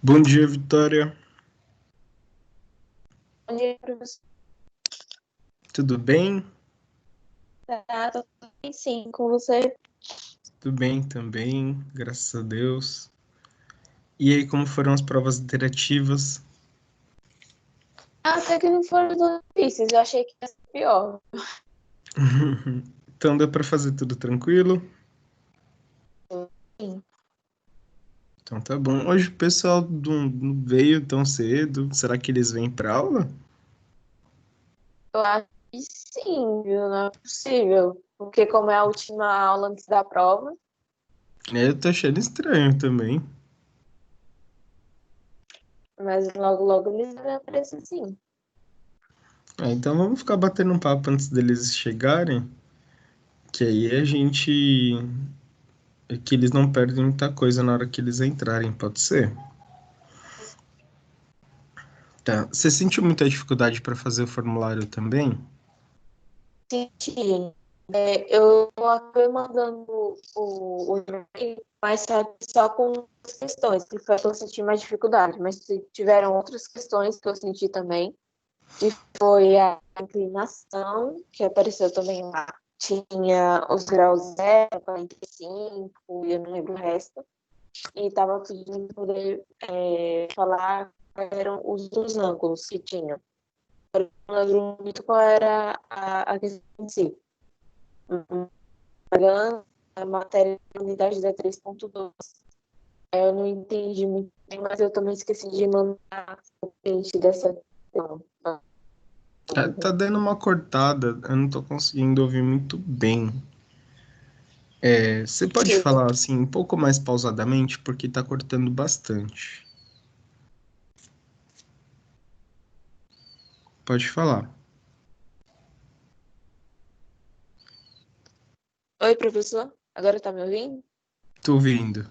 Bom dia, Vitória. Bom dia, professor. Tudo bem? Tá tudo bem, sim, com você? Tudo bem também, graças a Deus. E aí, como foram as provas interativas? Até que não foram tão difíceis, eu achei que ia ser pior. Então deu para fazer tudo tranquilo? Sim, Então tá bom. Hoje o pessoal não veio tão cedo. Será que eles vêm para aula? eu acho que sim, viu? Não é possível. Porque como é a última aula antes da prova, Eu tô achando estranho também. mas logo, logo eles devem aparecer sim. Então vamos ficar batendo um papo antes deles chegarem, que aí a gente... que eles não perdem muita coisa na hora que eles entrarem, pode ser? Tá. Você sentiu muita dificuldade para fazer o formulário também? Senti. Eu acabei mandando o e-mail, mas só com as questões, que foi a que eu senti mais dificuldade. Mas tiveram outras questões que eu senti também. Que foi a inclinação, que apareceu também lá. Tinha os graus 0, 45, e eu não lembro o resto. E estava pedindo para poder falar quais eram os dos ângulos que tinham. Eu não lembro muito qual era a questão em si. Pagando a matéria da unidade da 3.2. Eu não entendi muito bem, mas eu também esqueci de mandar o print dessa questão. Tá dando uma cortada, eu não tô conseguindo ouvir muito bem. Você pode falar assim um pouco mais pausadamente, porque tá cortando bastante. Pode falar. Oi, professor? Agora tá me ouvindo? Tô ouvindo.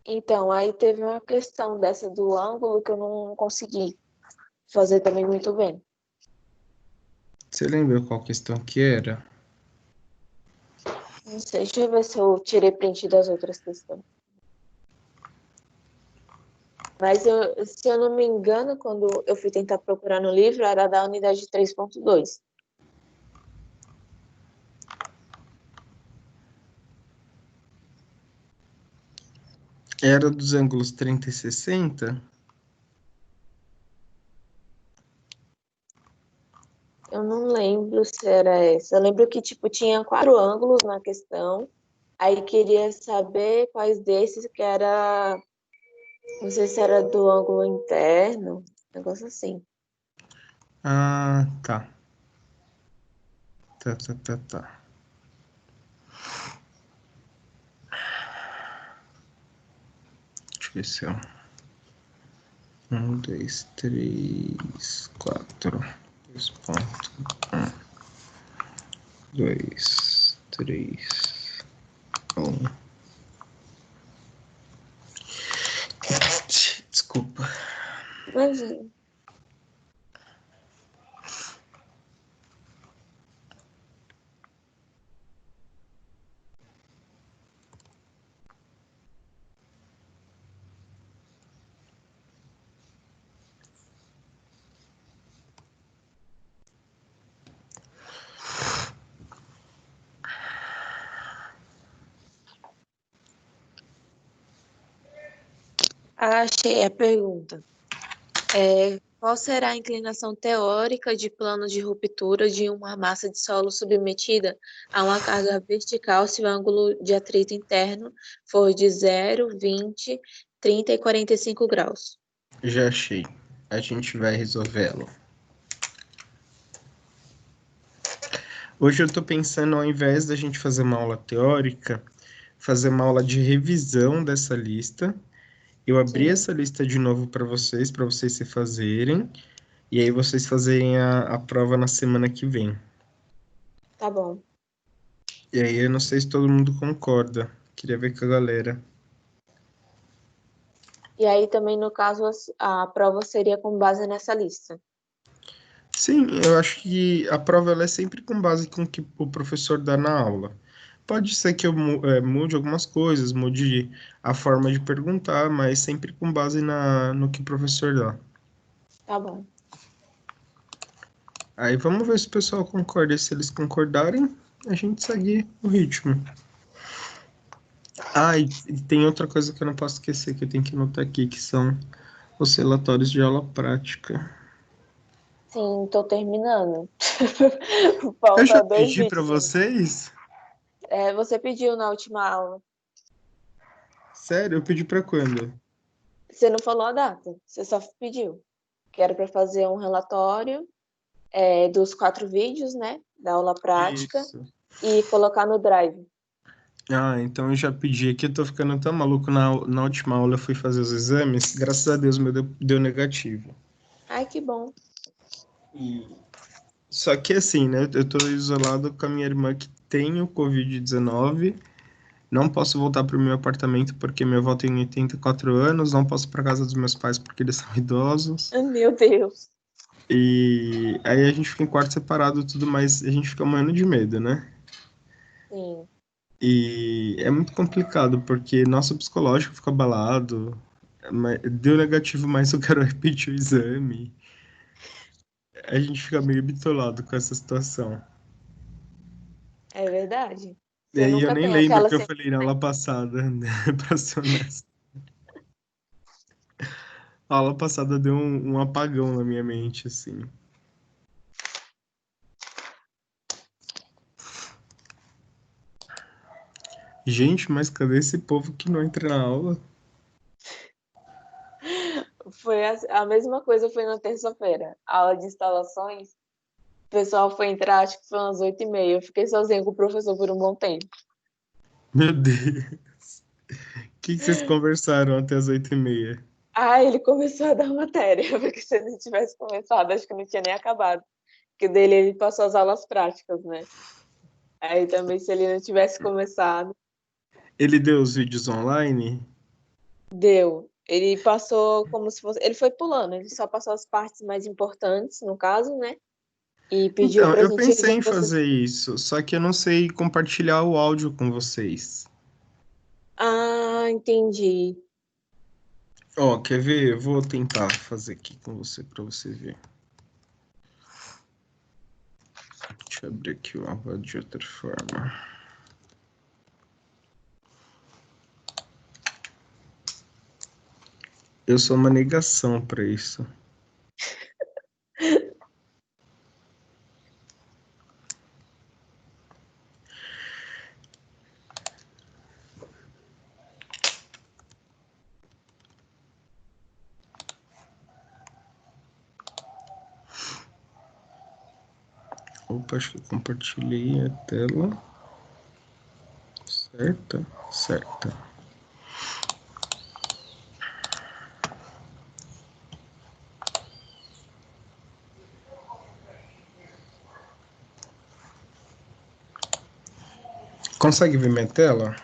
Então, aí teve uma questão dessa do ângulo que eu não consegui fazer também muito bem. Você lembra qual questão que era? Não sei, deixa eu ver se eu tirei print das outras questões. Mas se eu não me engano, quando eu fui tentar procurar no livro, era da unidade 3.2. Era dos ângulos 30 e 60? Eu não lembro se era essa. Eu lembro que, tipo, tinha 4 ângulos na questão. Aí queria saber quais desses que era. Não sei se era do ângulo interno, negócio assim. Ah, tá. Tá. Deixa eu ver se é 1, 2, 3, 4. 2.1, 2, 3, 1. Desculpa. Imagina. Achei a pergunta. Qual será a inclinação teórica de plano de ruptura de uma massa de solo submetida a uma carga vertical se o ângulo de atrito interno for de 0, 20, 30 e 45 graus? Já achei. A gente vai resolvê-lo. Hoje eu tô pensando, ao invés da gente fazer uma aula teórica, fazer uma aula de revisão dessa lista. Eu abri Sim, essa lista de novo para vocês se fazerem, e aí vocês fazerem a prova na semana que vem. tá bom. E aí eu não sei se todo mundo concorda. Queria ver com a galera. E aí também, no caso, a prova seria com base nessa lista. Sim, eu acho que a prova ela é sempre com base com o que o professor dá na aula. pode ser que eu mude algumas coisas, mude a forma de perguntar, mas sempre com base no que o professor dá. Tá bom. Aí vamos ver se o pessoal concorda. E se eles concordarem, a gente segue o ritmo. Ah, e tem outra coisa que eu não posso esquecer, que eu tenho que anotar aqui, que são os relatórios de aula prática. Sim, tô terminando. Eu já Falta dois pedi para vídeos ainda. vocês. Você pediu na última aula. Sério, eu pedi para quando? Você não falou a data, você só pediu. Que era para fazer um relatório dos 4 vídeos, né? Da aula prática Isso. e colocar no Drive. Ah, então eu já pedi aqui, eu tô ficando tão maluco. Na última aula eu fui fazer os exames, graças a Deus meu deu negativo. Ai, que bom. E... Só que assim, né, eu tô isolado com a minha irmã que tem o Covid-19, não posso voltar pro meu apartamento porque minha avó tem 84 anos, não posso ir pra casa dos meus pais porque eles são idosos. Meu Deus. E aí a gente fica em quarto separado e tudo mais, a gente fica morrendo de medo, né? Sim, E é muito complicado, porque nosso psicológico fica abalado, deu negativo, mas eu quero repetir o exame. A gente fica meio bitolado com essa situação. é verdade. E Você aí eu nunca nem tem lembro o aquela que eu certeza. falei na aula passada, né? Pra ser honesto. A aula passada deu um apagão na minha mente, assim. Gente, mas cadê esse povo que não entra na aula? Foi a mesma coisa foi na terça-feira. Aula de instalações. O pessoal foi entrar, acho que foi umas 8h30. Eu fiquei sozinha com o professor por um bom tempo. Meu Deus. O que vocês conversaram até as 8h30? Ah, ele começou a dar matéria, porque se ele tivesse começado, acho que não tinha nem acabado. Porque dele ele passou as aulas práticas, né? Aí também, se ele não tivesse começado, Ele deu os vídeos online? deu. Ele passou como se fosse. Ele foi pulando, ele só passou as partes mais importantes, no caso, né? E pediu Então, pra eu gente pensei em resolver essas. fazer isso, só que eu não sei compartilhar o áudio com vocês. Ah, entendi. Ó, quer ver? Eu vou tentar fazer aqui com você para você ver. Deixa eu abrir aqui o áudio de outra forma. Eu sou uma negação para isso. Opa, acho que eu compartilhei a tela. Certa? Certa. Consegue ver minha tela?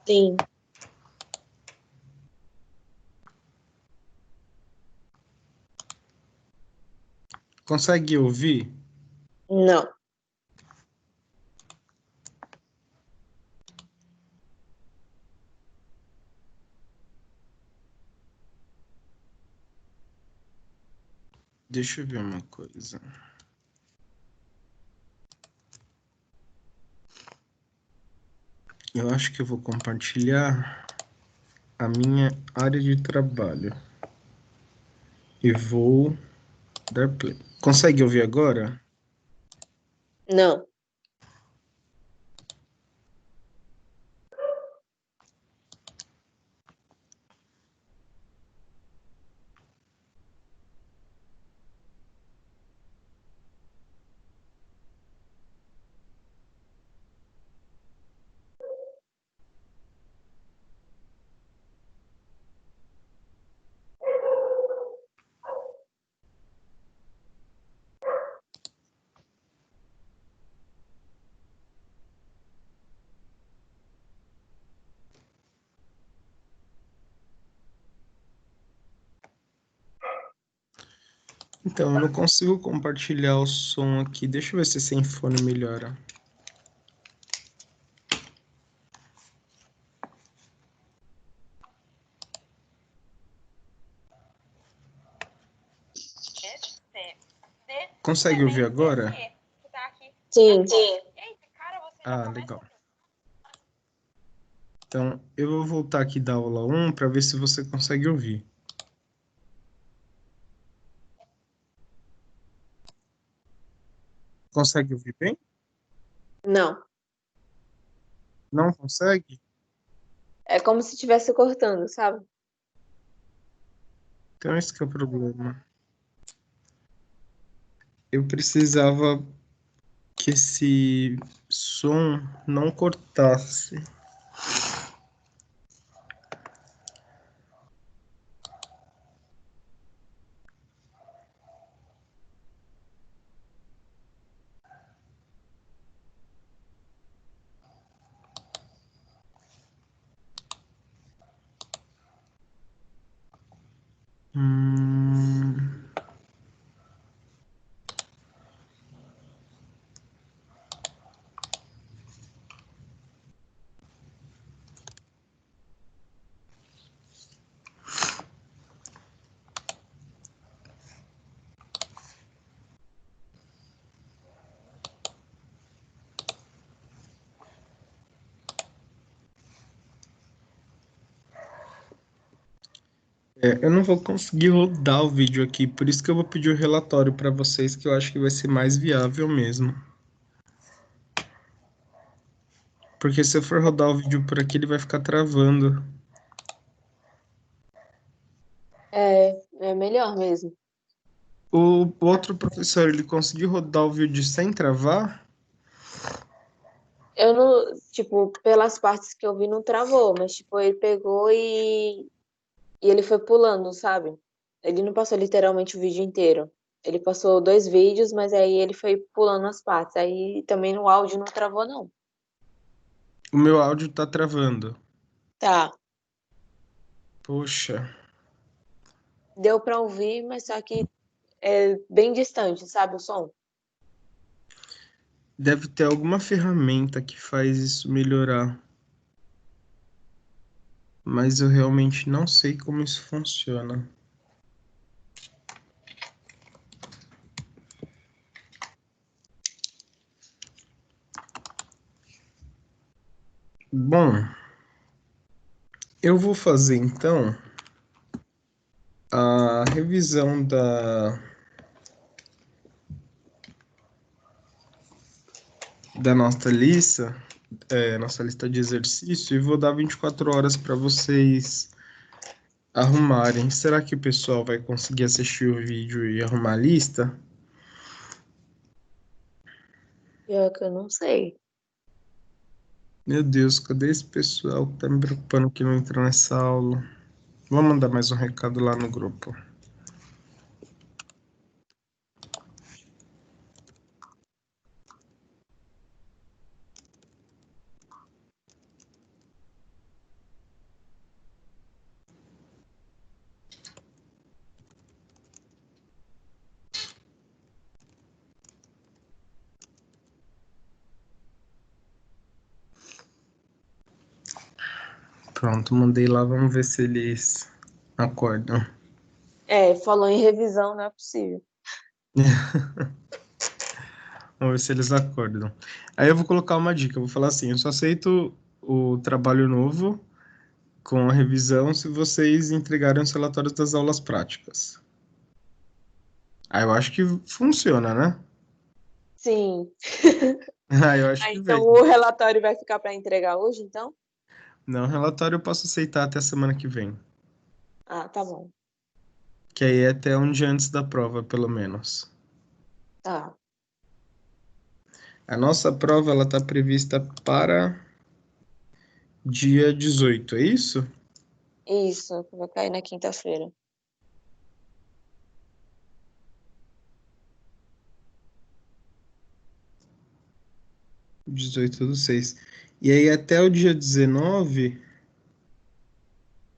Sim. Consegue ouvir? Não. Deixa eu ver uma coisa. Eu acho que eu vou compartilhar a minha área de trabalho e vou dar play. Consegue ouvir agora? Não. Então, eu não consigo compartilhar o som aqui. Deixa eu ver se sem fone melhora. Consegue ouvir agora? Sim. Ah, legal. Então, eu vou voltar aqui da aula 1 para ver se você consegue ouvir. Consegue ouvir bem? Não. Não consegue? É como se estivesse cortando, sabe? Então, esse que é o problema. Eu precisava que esse som não cortasse. Hum... eu não vou conseguir rodar o vídeo aqui, por isso que eu vou pedir o relatório para vocês, que eu acho que vai ser mais viável mesmo. Porque se eu for rodar o vídeo por aqui, ele vai ficar travando. É melhor mesmo. O outro professor, ele conseguiu rodar o vídeo sem travar? Eu não, tipo, pelas partes que eu vi, não travou, mas, tipo, ele pegou e ele foi pulando, sabe? Ele não passou literalmente o vídeo inteiro. Ele passou 2 vídeos, mas aí ele foi pulando as partes. Aí também no áudio não travou, não. O meu áudio tá travando. Tá. Poxa. Deu pra ouvir, mas só que é bem distante, sabe, o som? Deve ter alguma ferramenta que faz isso melhorar. Mas eu realmente não sei como isso funciona. Bom, eu vou fazer então a revisão da nossa lista de exercício, e vou dar 24 horas para vocês arrumarem. Será que o pessoal vai conseguir assistir o vídeo e arrumar a lista? Pior que eu não sei. Meu Deus, cadê esse pessoal que tá me preocupando que não entrou nessa aula? Vou mandar mais um recado lá no grupo. Pronto, mandei lá, vamos ver se eles acordam. Falou em revisão, não é possível. Vamos ver se eles acordam. Aí eu vou colocar uma dica, eu vou falar assim, eu só aceito o trabalho novo com a revisão se vocês entregarem os relatórios das aulas práticas. Aí eu acho que funciona, né? Sim. Aí eu acho que Então vem. o relatório vai ficar para entregar hoje, então? Não, relatório eu posso aceitar até a semana que vem. Ah, tá bom. Que aí é até um dia antes da prova, pelo menos. Tá. A nossa prova, ela tá prevista para dia 18, é isso? Isso, vai cair na quinta-feira. 18/6. E aí até o dia 19,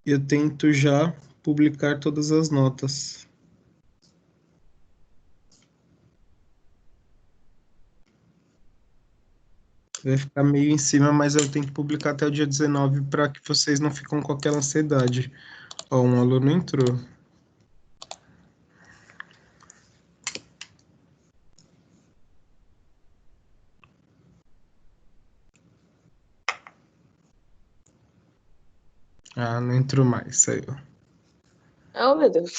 eu tento já publicar todas as notas. Vai ficar meio em cima, mas eu tenho que publicar até o dia 19 para que vocês não fiquem com aquela ansiedade. Ó, um aluno entrou. Ah, não entrou mais, saiu. Oh, meu Deus.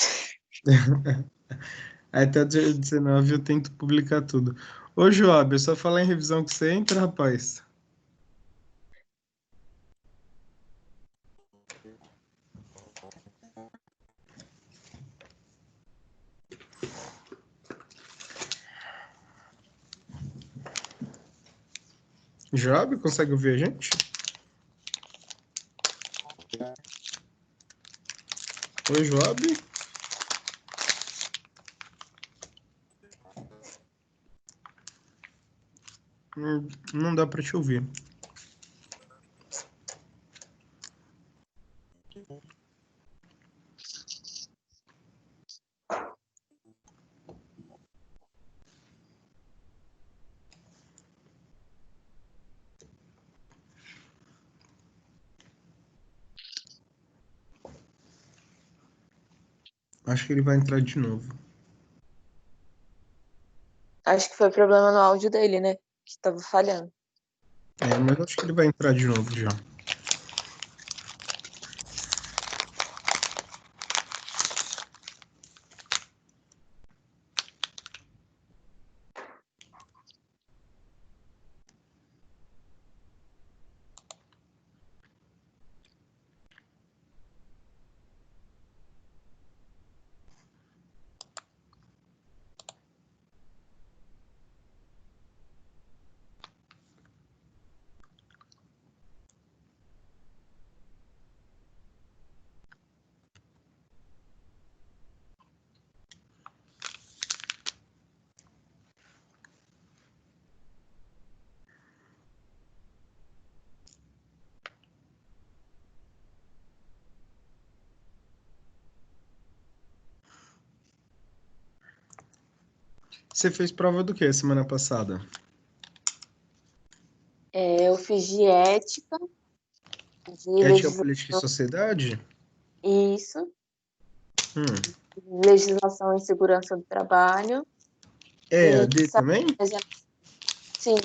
Aí até dia 19 eu tento publicar tudo. Ô, Joab, é só falar em revisão que você entra, rapaz. Joab, consegue ouvir a gente? Oi, Joab? Não dá pra te ouvir. Acho que ele vai entrar de novo. Acho que foi problema no áudio dele, né? Que tava falhando. É, mas acho que ele vai entrar de novo já. Você fez prova do que semana passada? Eu fiz de ética, de Ética, política e legislação, sociedade? isso, Hum. legislação e segurança do trabalho, É e AD também? sim,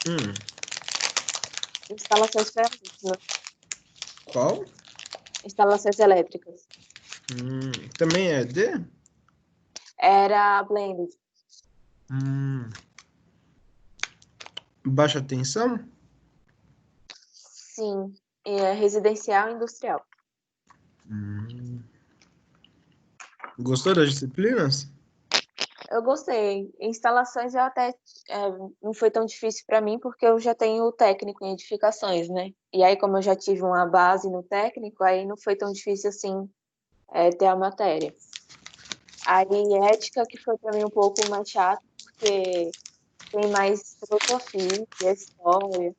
Hum. instalações elétricas. Qual? Instalações elétricas. Também é AD? Era blended. Hum. Baixa tensão? Sim, é residencial e industrial. Hum. Gostou das disciplinas? Eu gostei. Instalações eu até não foi tão difícil para mim porque eu já tenho o técnico em edificações, né? E aí como eu já tive uma base no técnico, aí não foi tão difícil assim ter a matéria. Aí ética que foi para mim um pouco mais chato porque tem mais filosofia, história.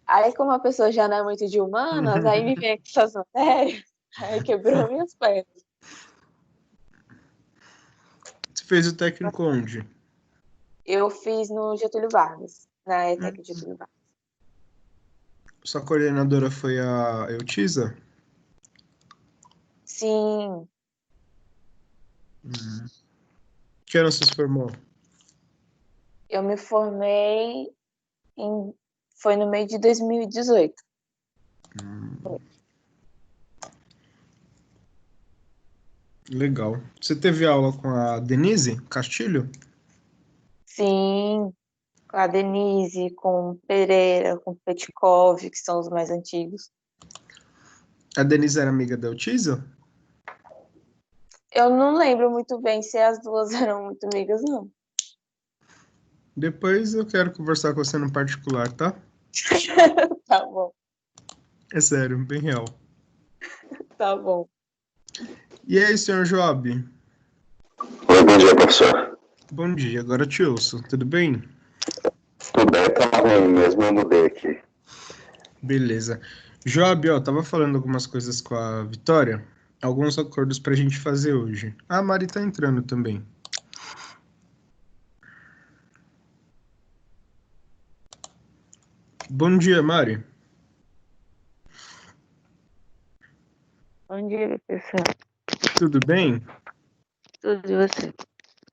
Aí como a pessoa já não é muito de humanas, aí me vem com essas matérias, aí quebrou minhas pernas. Você fez o técnico onde? Eu fiz no Getúlio Vargas, na Hum. ETEC Getúlio Vargas. Sua coordenadora foi a Eutisa? Sim, Que ano você se formou? eu me formei em, foi no meio de 2018. Legal. Você teve aula com a Denise Castilho? Sim, com a Denise, com o Pereira, com o Petkov, que são os mais antigos. A Denise era amiga da Eutisa? Eu não lembro muito bem se as duas eram muito amigas, não. Depois eu quero conversar com você no particular, tá? Tá bom, É sério, bem real. tá bom. E aí, senhor Job? Oi, bom dia, professor. Bom dia, agora te ouço. Tudo bem? Tudo bem? Tá ruim mesmo, eu mudei aqui. Beleza. Job, ó, tava falando algumas coisas com a Vitória. Alguns acordos pra gente fazer hoje. A Mari tá entrando também. Bom dia, Mari. Bom dia, pessoal. Tudo bem? Tudo de você?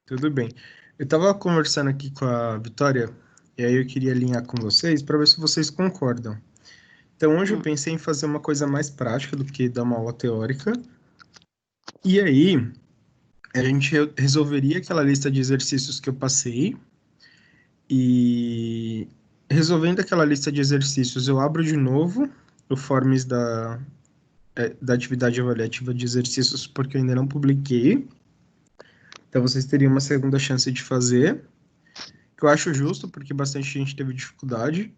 Tudo bem. Eu tava conversando aqui com a Vitória e aí eu queria alinhar com vocês para ver se vocês concordam. Então, hoje eu pensei em fazer uma coisa mais prática do que dar uma aula teórica. E aí, a gente resolveria aquela lista de exercícios que eu passei. E resolvendo aquela lista de exercícios, eu abro de novo o Forms da atividade avaliativa de exercícios, porque eu ainda não publiquei. Então, vocês teriam uma segunda chance de fazer, que eu acho justo, porque bastante gente teve dificuldade.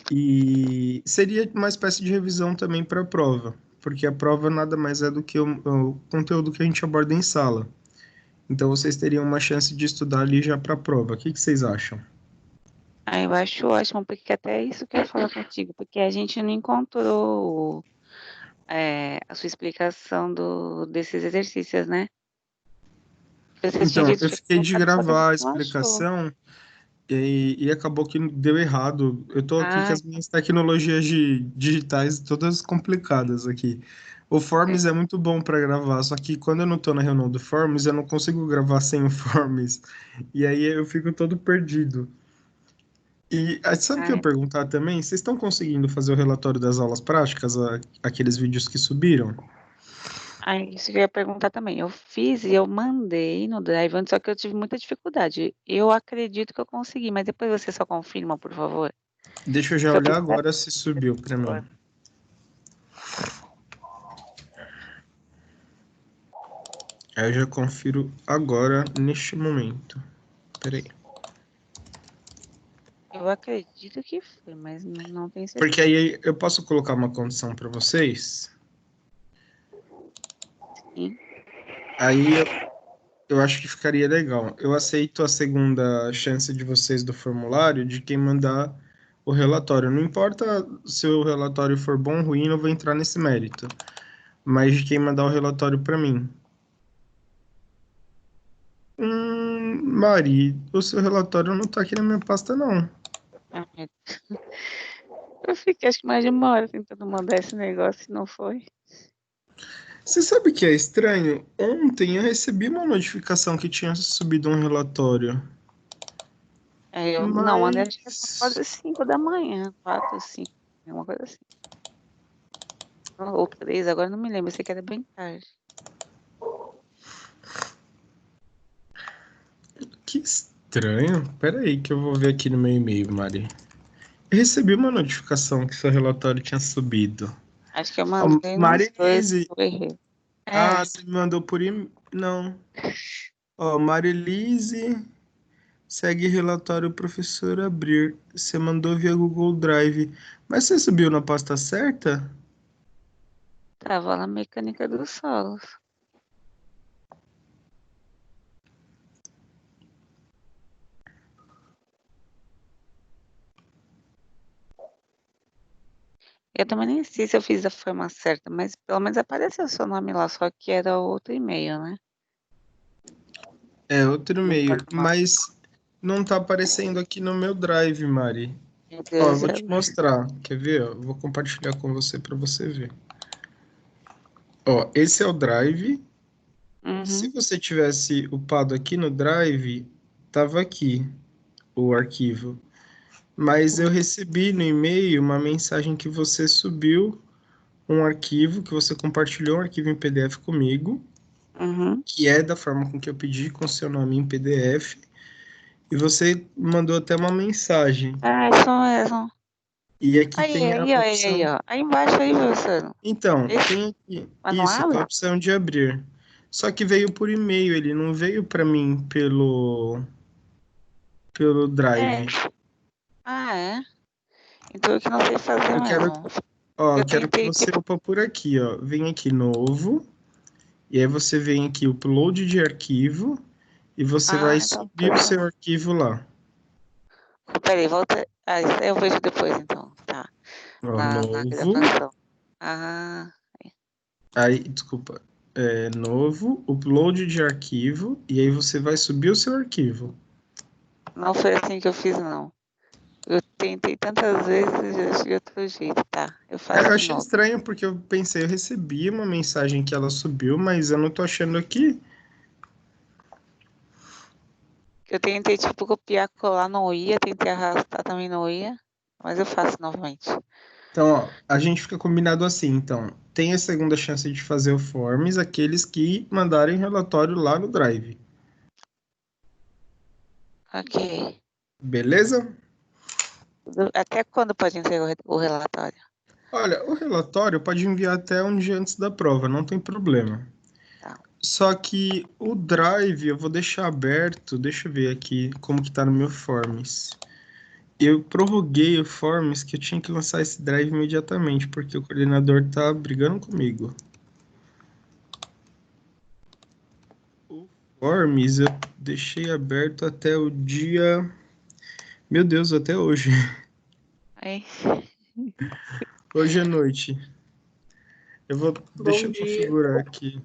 E seria uma espécie de revisão também para a prova, porque a prova nada mais é do que o conteúdo que a gente aborda em sala. Então, vocês teriam uma chance de estudar ali já para a prova. O que vocês acham? Eu acho ótimo, porque até isso que eu ia falar contigo, porque a gente não encontrou a sua explicação desses exercícios, né? Você tinha Então, dito eu que tinha fiquei de colocado, só que a gente gravar a não achou. explicação e acabou que deu errado. Eu tô aqui com Ah, as minhas tecnologias digitais todas complicadas aqui. O é. Forms é muito bom para gravar, só que quando eu não tô na reunião do Forms, eu não consigo gravar sem o Forms. E aí eu fico todo perdido. E sabe o que eu ia Ah, perguntar também? Vocês estão conseguindo fazer o relatório das aulas práticas, aqueles vídeos que subiram? isso que eu ia perguntar também. Eu fiz e eu mandei no Drive antes, só que eu tive muita dificuldade. Eu acredito que eu consegui, mas depois você só confirma, por favor. Deixa eu já Que eu olhar fiz agora se subiu para mim. Aí eu já confiro agora, neste momento. Peraí. Eu acredito que foi, mas não tenho Porque certeza. aí eu posso colocar uma condição para vocês. Sim. Aí eu acho que ficaria legal. Eu aceito a segunda chance de vocês do formulário de quem mandar o relatório. Não importa se o relatório for bom ou ruim, não vou entrar nesse mérito. Mas de quem mandar o relatório para mim. Mari, o seu relatório não tá aqui na minha pasta, não. Ah, eu fiquei acho que mais de uma hora tentando mandar esse negócio e não foi. Você sabe o que é estranho? Ontem eu recebi uma notificação que tinha subido um relatório. Eu não, mandei acho que era Mas. quase 5 da manhã, 4, 5, uma coisa assim. Ou 3, agora não me lembro, eu sei que era bem tarde. Que estranho. Pera aí que eu vou ver aqui no meu e-mail, Mari. Eu recebi uma notificação que seu relatório tinha subido. Acho que eu Ó, mandei nos dois, Marilise. eu errei. Ah, você me mandou por e-mail? Não. Ó, Marilise. Segue relatório professor abrir. Você mandou via Google Drive. Mas você subiu na pasta certa? Tava na mecânica dos solos. Eu também nem sei se eu fiz da forma certa, mas pelo menos apareceu o seu nome lá, só que era outro e-mail, né? É, outro Não e-mail. pode mal. Mas não tá aparecendo aqui no meu Drive, Mari. Meu Ó, eu Deus, vou te mostrar. Quer ver? Ó, eu vou compartilhar com você para você ver. Ó, esse é o Drive. Se Uhum. você tivesse upado aqui no Drive, tava aqui o arquivo. Mas eu recebi no e-mail uma mensagem que você subiu um arquivo, que você compartilhou um arquivo em PDF comigo, Uhum. que é da forma com que eu pedi, com seu nome em PDF. E você mandou até uma mensagem. Isso mesmo. E aqui Aí, tem a aí, ó, aí, opção. ó. Aí embaixo aí, professor. Então, Esse, tem aqui. mas não Isso, tem a abre? opção de abrir. Só que veio por e-mail, ele não veio para mim pelo É. Drive. É? Então eu que não sei fazer Eu quero, mesmo. ó, Eu eu quero que tentei, você tipo, upa por aqui, ó. Vem aqui novo, e aí você vem aqui upload de arquivo e você vai então subir o tá. seu arquivo lá. Peraí, volta. Isso aí eu vejo depois, então. Tá. Ó, Na novo. gravação. Ah, Aí, desculpa. É, novo, upload de arquivo, e aí você vai subir o seu arquivo. não foi assim que eu fiz, não. Eu tentei tantas vezes e já achei outro jeito, tá? Eu É, faço eu de achei novo. estranho porque eu pensei, eu recebi uma mensagem que ela subiu, mas eu não tô achando aqui. Eu tentei, tipo, copiar, colar, não ia. Tentei arrastar, também não ia. Mas eu faço novamente. Então, ó, a gente fica combinado assim, então. Tem a segunda chance de fazer o Forms aqueles que mandarem relatório lá no Drive. Ok. Beleza? Até quando pode entregar o relatório? Olha, o relatório pode enviar até um dia antes da prova, não tem problema. Tá. Só que o Drive eu vou deixar aberto, deixa eu ver aqui como que tá no meu Forms. Eu prorroguei o Forms que eu tinha que lançar esse Drive imediatamente, porque o coordenador tá brigando comigo. O Forms eu deixei aberto até o dia... Meu Deus, até hoje. Aí, Hoje à noite. Eu vou... Deixa Bom eu dia. configurar aqui.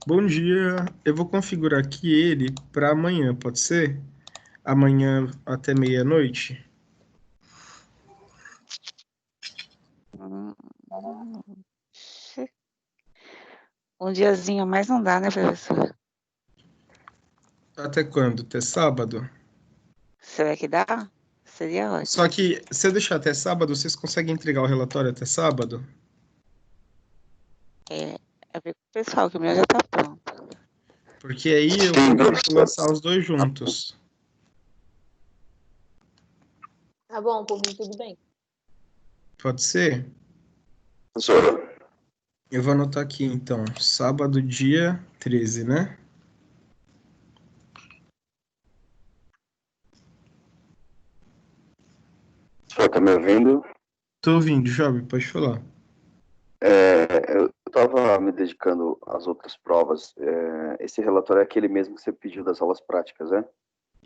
Bom dia. Eu vou configurar aqui ele para amanhã, pode ser? Amanhã até meia-noite? hum, um diazinho a mais não dá, né, professor? Até quando? Até sábado? Será que dá? Seria Só ótimo. que se eu deixar até sábado, vocês conseguem entregar o relatório até sábado? É, é ver com o pessoal, que o meu já tá pronto. Porque aí eu Sim, consigo professor. lançar os dois juntos. Tá bom, por mim tudo bem. Pode ser? Professor, Eu vou anotar aqui então. Sábado, dia 13, né? o senhor tá me ouvindo? Tô ouvindo, Job, pode falar. Eu estava me dedicando às outras provas. Esse relatório é aquele mesmo que você pediu das aulas práticas, é?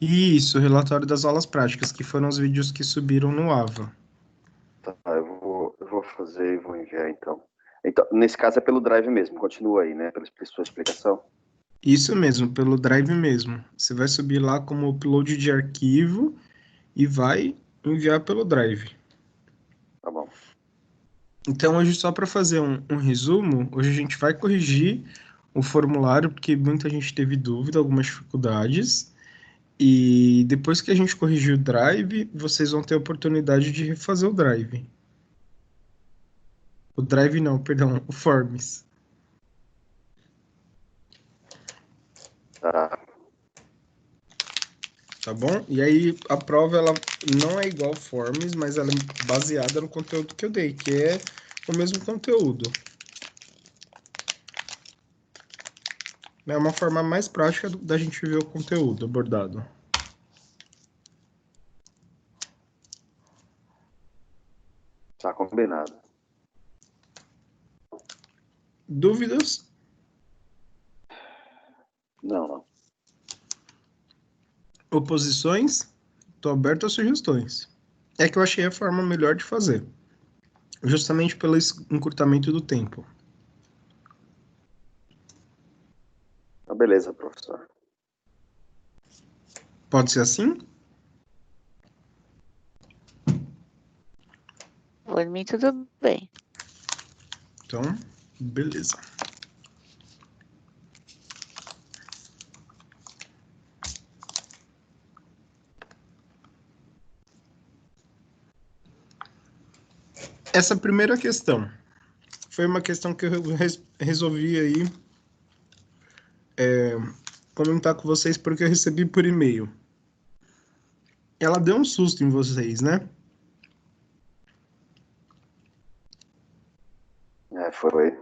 Isso, relatório das aulas práticas, que foram os vídeos que subiram no AVA. Tá, eu vou fazer e vou enviar então. Então, nesse caso é pelo Drive mesmo, continua aí, né? Pela sua explicação. Isso mesmo, pelo Drive mesmo. Você vai subir lá como upload de arquivo e vai enviar pelo Drive. Tá bom. Então, hoje, só para fazer um resumo, hoje a gente vai corrigir o formulário, porque muita gente teve dúvida, algumas dificuldades. E depois que a gente corrigir o Drive, vocês vão ter a oportunidade de refazer o Drive. O Drive não, perdão, o Forms. Tá. Tá bom? E aí a prova ela não é igual Forms, mas ela é baseada no conteúdo que eu dei, que é o mesmo conteúdo. É uma forma mais prática da gente ver o conteúdo abordado. Tá combinado. Dúvidas? Não, não. Oposições? Estou aberto a sugestões. É que eu achei a forma melhor de fazer, justamente pelo encurtamento do tempo. Tá, beleza, professor. Pode ser assim? Por mim, tudo bem. Então, beleza. Essa primeira questão foi uma questão que eu resolvi aí comentar com vocês porque eu recebi por e-mail. Ela deu um susto em vocês, né? Foi.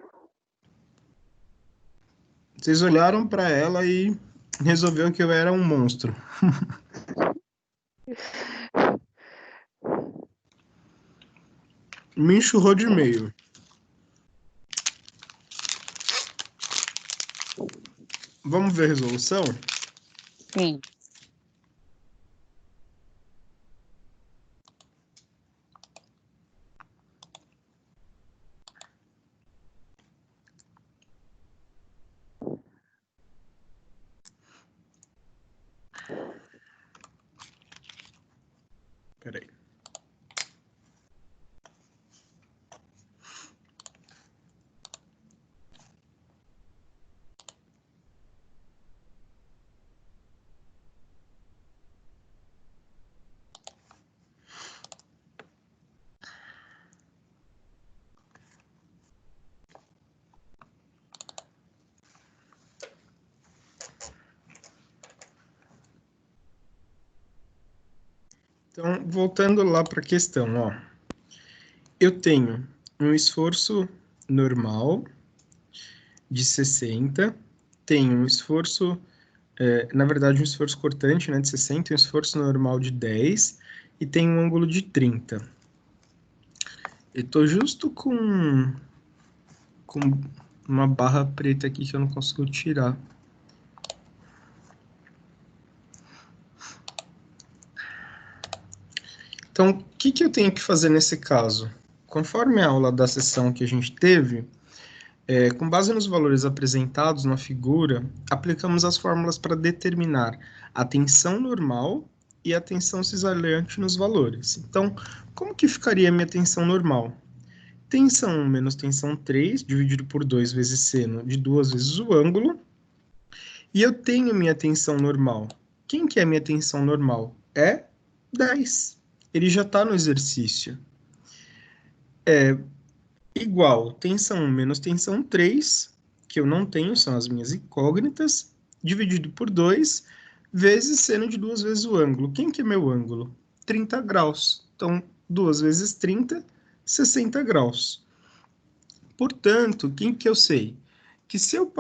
Vocês olharam para ela e resolveu que eu era um monstro. Me enxurrou de e-mail. Vamos ver a resolução? Sim. Peraí. Então, voltando lá para a questão, ó. Eu tenho um esforço normal de 60, tenho um esforço, na verdade, um esforço cortante, né, de 60, um esforço normal de 10 e tenho um ângulo de 30. Eu tô justo com uma barra preta aqui que eu não consigo tirar. Então, o que eu tenho que fazer nesse caso? Conforme a aula da sessão que a gente teve, com base nos valores apresentados na figura, aplicamos as fórmulas para determinar a tensão normal e a tensão cisalhante nos valores. Então, como que ficaria a minha tensão normal? Tensão 1 menos tensão 3, dividido por 2 vezes seno de 2 vezes o ângulo. E eu tenho minha tensão normal. Quem que é minha tensão normal? É 10. Ele já está no exercício. Igual tensão 1 menos tensão 3, que eu não tenho, são as minhas incógnitas, dividido por 2, vezes seno de 2 vezes o ângulo. Quem que é meu ângulo? 30 graus. Então, 2 vezes 30, 60 graus. Portanto, quem que eu sei? Que se eu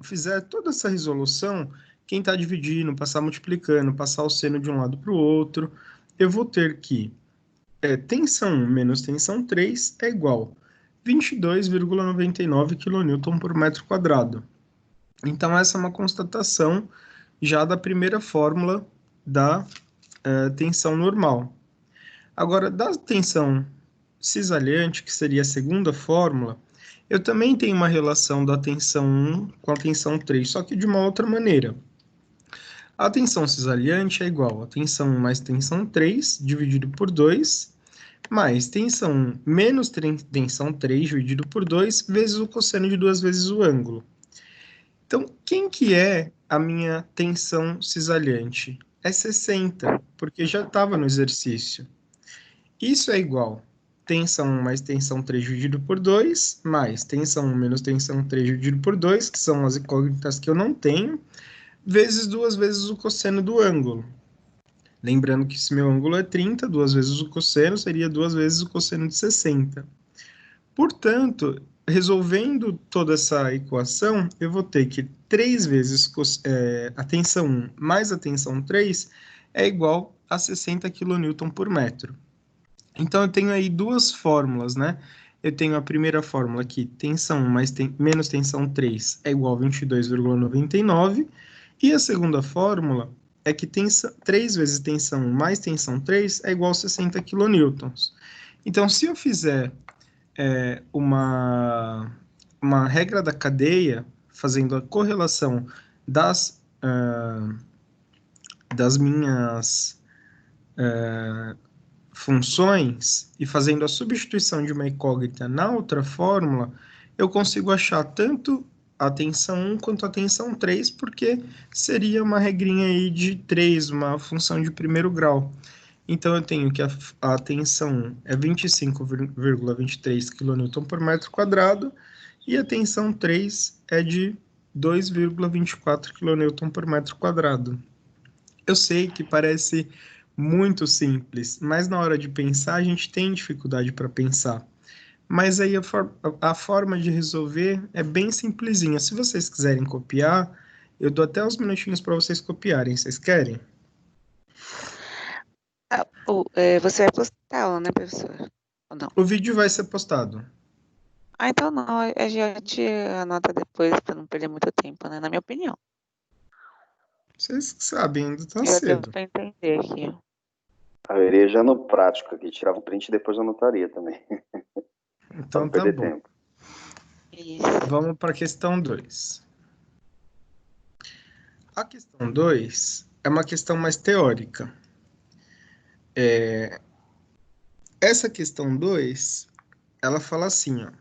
fizer toda essa resolução, quem está dividindo, passar multiplicando, passar o seno de um lado para o outro, eu vou ter que tensão 1 menos tensão 3 é igual a 22,99 kN por metro quadrado. Então, essa é uma constatação já da primeira fórmula da tensão normal. Agora, da tensão cisalhante, que seria a segunda fórmula, eu também tenho uma relação da tensão 1 com a tensão 3, só que de uma outra maneira. A tensão cisalhante é igual a tensão 1 mais tensão 3, dividido por 2, mais tensão 1 menos tensão 3, dividido por 2, vezes o cosseno de 2 vezes o ângulo. Então, quem que é a minha tensão cisalhante? É 60, porque já estava no exercício. Isso é igual a tensão 1 mais tensão 3 dividido por 2, mais tensão 1 menos tensão 3 dividido por 2, que são as incógnitas que eu não tenho, vezes 2 vezes o cosseno do ângulo. Lembrando que se meu ângulo é 30, 2 vezes o cosseno seria 2 vezes o cosseno de 60. Portanto, resolvendo toda essa equação, eu vou ter que 3 vezes a tensão 1 mais a tensão 3 é igual a 60 kN por metro. Então, eu tenho aí duas fórmulas, né? Eu tenho a primeira fórmula aqui, tensão 1 menos tensão 3 é igual a 22,99. E a segunda fórmula é que 3 vezes tensão 1 mais tensão 3 é igual a 60 kN. Então, se eu fizer uma regra da cadeia, fazendo a correlação das minhas funções e fazendo a substituição de uma incógnita na outra fórmula, eu consigo achar tanto a tensão 1 quanto a tensão 3, porque seria uma regrinha aí de 3, uma função de primeiro grau. Então, eu tenho que a tensão 1 é 25,23 kN por metro quadrado e a tensão 3 é de 2,24 kN por metro quadrado. Eu sei que parece muito simples, mas na hora de pensar, a gente tem dificuldade para pensar. Mas aí a forma de resolver é bem simplesinha. Se vocês quiserem copiar, eu dou até uns minutinhos para vocês copiarem. Vocês querem? Você vai postar, né, professor? Ou não? O vídeo vai ser postado. Então não, a gente anota depois para não perder muito tempo, né? Na minha opinião. Vocês sabem, ainda tá Eu cedo. devo entender aqui. Eu iria já no prático aqui, tirava o print e depois anotaria também. Então Pra tá não perder bom. tempo. Isso. Vamos para a questão 2. A questão 2 é uma questão mais teórica. Essa questão 2, ela fala assim, ó.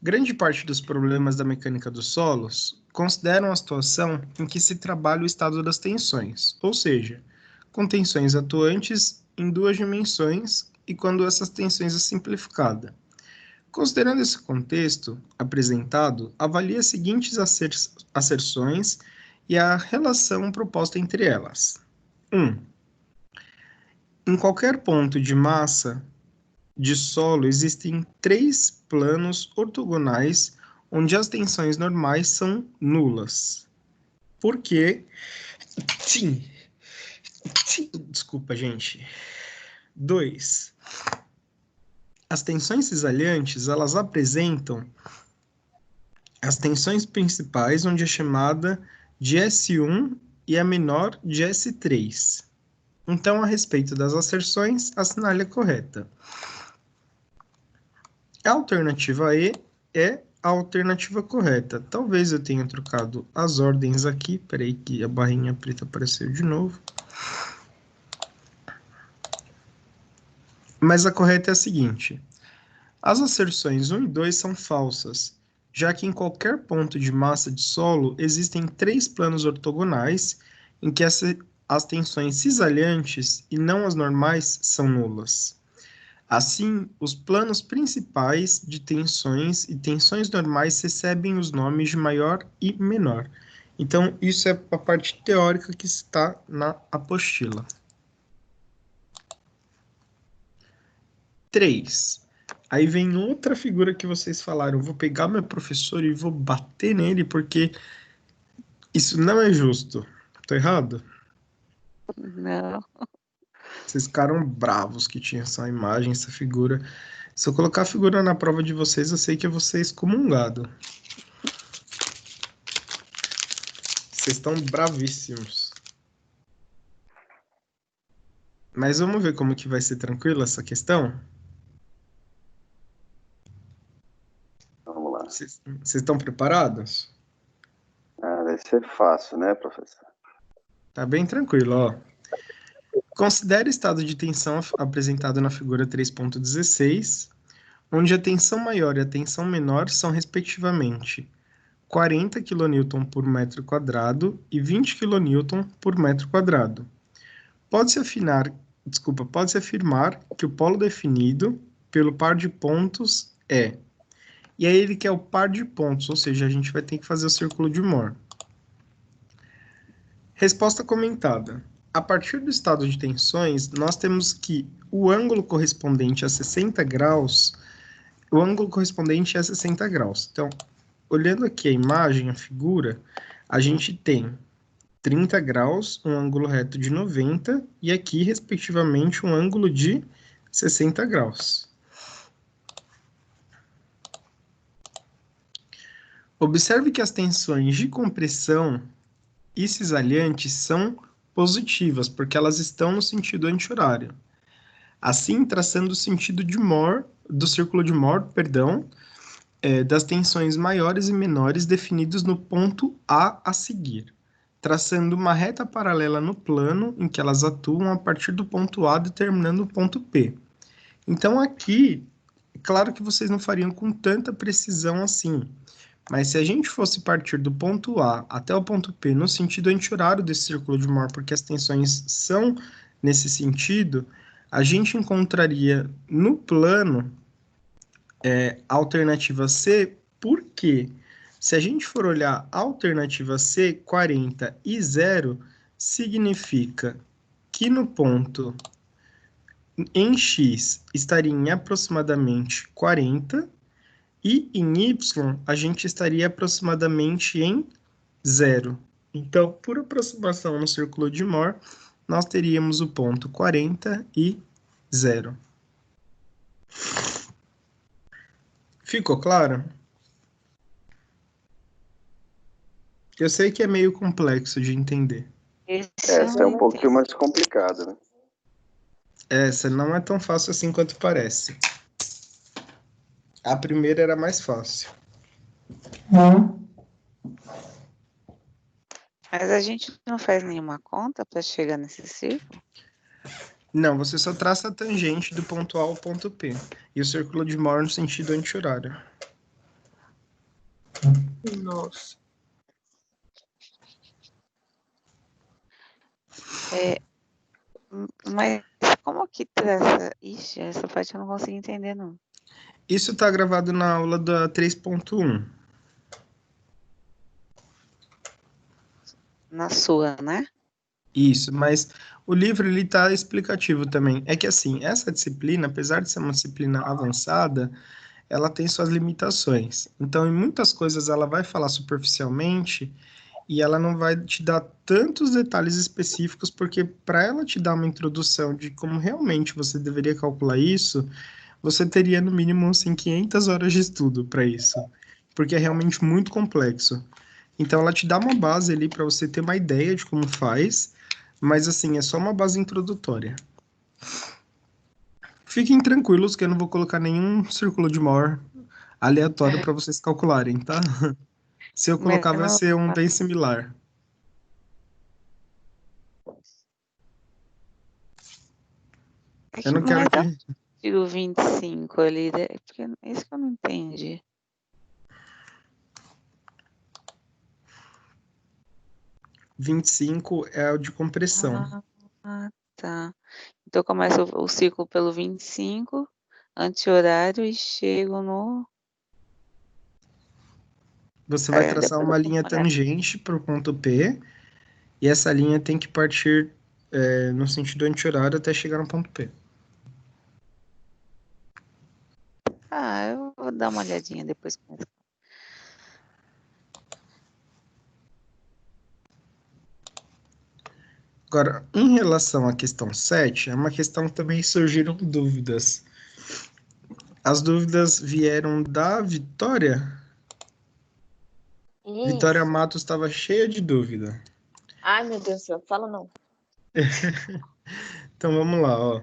Grande parte dos problemas da mecânica dos solos consideram a situação em que se trabalha o estado das tensões, ou seja, com tensões atuantes em duas dimensões e quando essas tensões é simplificada. Considerando esse contexto apresentado, avalie as seguintes asserções e a relação proposta entre elas. 1. Em qualquer ponto de massa de solo, existem 3 planos ortogonais onde as tensões normais são nulas. Por quê? Sim. Desculpa, gente. 2. As tensões cisalhantes, elas apresentam as tensões principais, onde é chamada de S1 e a menor de S3. Então, a respeito das asserções, assinale a correta. A alternativa E é a alternativa correta. Talvez eu tenha trocado as ordens aqui. Peraí que a barrinha preta apareceu de novo. Mas a correta é a seguinte. As asserções 1 e 2 são falsas, já que em qualquer ponto de massa de solo existem 3 planos ortogonais em que as tensões cisalhantes e não as normais são nulas. Assim, os planos principais de tensões e tensões normais recebem os nomes de maior e menor. Então, isso é a parte teórica que está na apostila. 3. Aí vem outra figura que vocês falaram. Eu vou pegar meu professor e vou bater nele, porque isso não é justo. Tô errado? Não. Vocês ficaram bravos que tinha essa imagem, essa figura. Se eu colocar a figura na prova de vocês, eu sei que eu vou ser excomungado. Vocês estão bravíssimos. Mas vamos ver como que vai ser tranquilo essa questão? Vamos lá. Vocês estão preparados? Deve ser fácil, né, professor? Tá bem tranquilo, ó. Considere o estado de tensão apresentado na figura 3.16, onde a tensão maior e a tensão menor são, respectivamente, 40 kN por metro quadrado e 20 kN por metro quadrado. Pode-se afirmar que o polo definido pelo par de pontos é... E aí ele quer o par de pontos, ou seja, a gente vai ter que fazer o círculo de Mohr. Resposta comentada. A partir do estado de tensões, nós temos que o ângulo correspondente a 60 graus, o ângulo correspondente é 60 graus. Então, olhando aqui a imagem, a figura, a gente tem 30 graus, um ângulo reto de 90, e aqui, respectivamente, um ângulo de 60 graus. Observe que as tensões de compressão e cisalhantes são positivas, porque elas estão no sentido anti-horário. Assim, traçando o sentido de Mohr, do círculo de Mohr, das tensões maiores e menores definidos no ponto A seguir, traçando uma reta paralela no plano em que elas atuam a partir do ponto A determinando o ponto P. Então, aqui, claro que vocês não fariam com tanta precisão assim, mas se a gente fosse partir do ponto A até o ponto P no sentido anti-horário desse círculo de Mohr, porque as tensões são nesse sentido, a gente encontraria no plano a alternativa C, porque se a gente for olhar a alternativa C, 40 e 0, significa que no ponto em X estaria em aproximadamente 40, e em Y, a gente estaria aproximadamente em 0. Então, por aproximação no círculo de Mohr, nós teríamos o ponto 40 e 0. Ficou claro? Eu sei que é meio complexo de entender. Essa é um pouquinho mais complicada, né? Essa não é tão fácil assim quanto parece. A primeira era mais fácil. Mas a gente não faz nenhuma conta para chegar nesse círculo? Não, você só traça a tangente do ponto A ao ponto P. E o círculo de Mohr no sentido anti-horário. Nossa. Mas como que traça? Ixi, essa parte eu não consigo entender, não. Isso está gravado na aula da 3.1. Na sua, né? Isso, mas o livro ele está explicativo também. É que assim, essa disciplina, apesar de ser uma disciplina avançada, ela tem suas limitações. Então, em muitas coisas ela vai falar superficialmente e ela não vai te dar tantos detalhes específicos, porque para ela te dar uma introdução de como realmente você deveria calcular isso, você teria no mínimo assim 500 horas de estudo para isso, porque é realmente muito complexo. Então ela te dá uma base ali para você ter uma ideia de como faz, mas assim, é só uma base introdutória. Fiquem tranquilos que eu não vou colocar nenhum círculo de Moore aleatório para vocês calcularem, tá? Se eu Mas colocar, vai não, ser um bem similar. Eu não quero mas que. o 25 ali, porque é isso que eu não entendi. 25 é o de compressão. Tá. Então começa o ciclo pelo 25, anti-horário, e chego no. Você vai traçar Depois eu uma dou linha uma olhada. tangente para o ponto P, e essa linha tem que partir no sentido anti-horário até chegar no ponto P. Eu vou dar uma olhadinha depois. Agora, em relação à questão 7, é uma questão que também surgiram dúvidas. As dúvidas vieram da Vitória. Vitória Isso. Matos estava cheia de dúvida. Ai, meu Deus do céu, fala não. Então vamos lá, ó.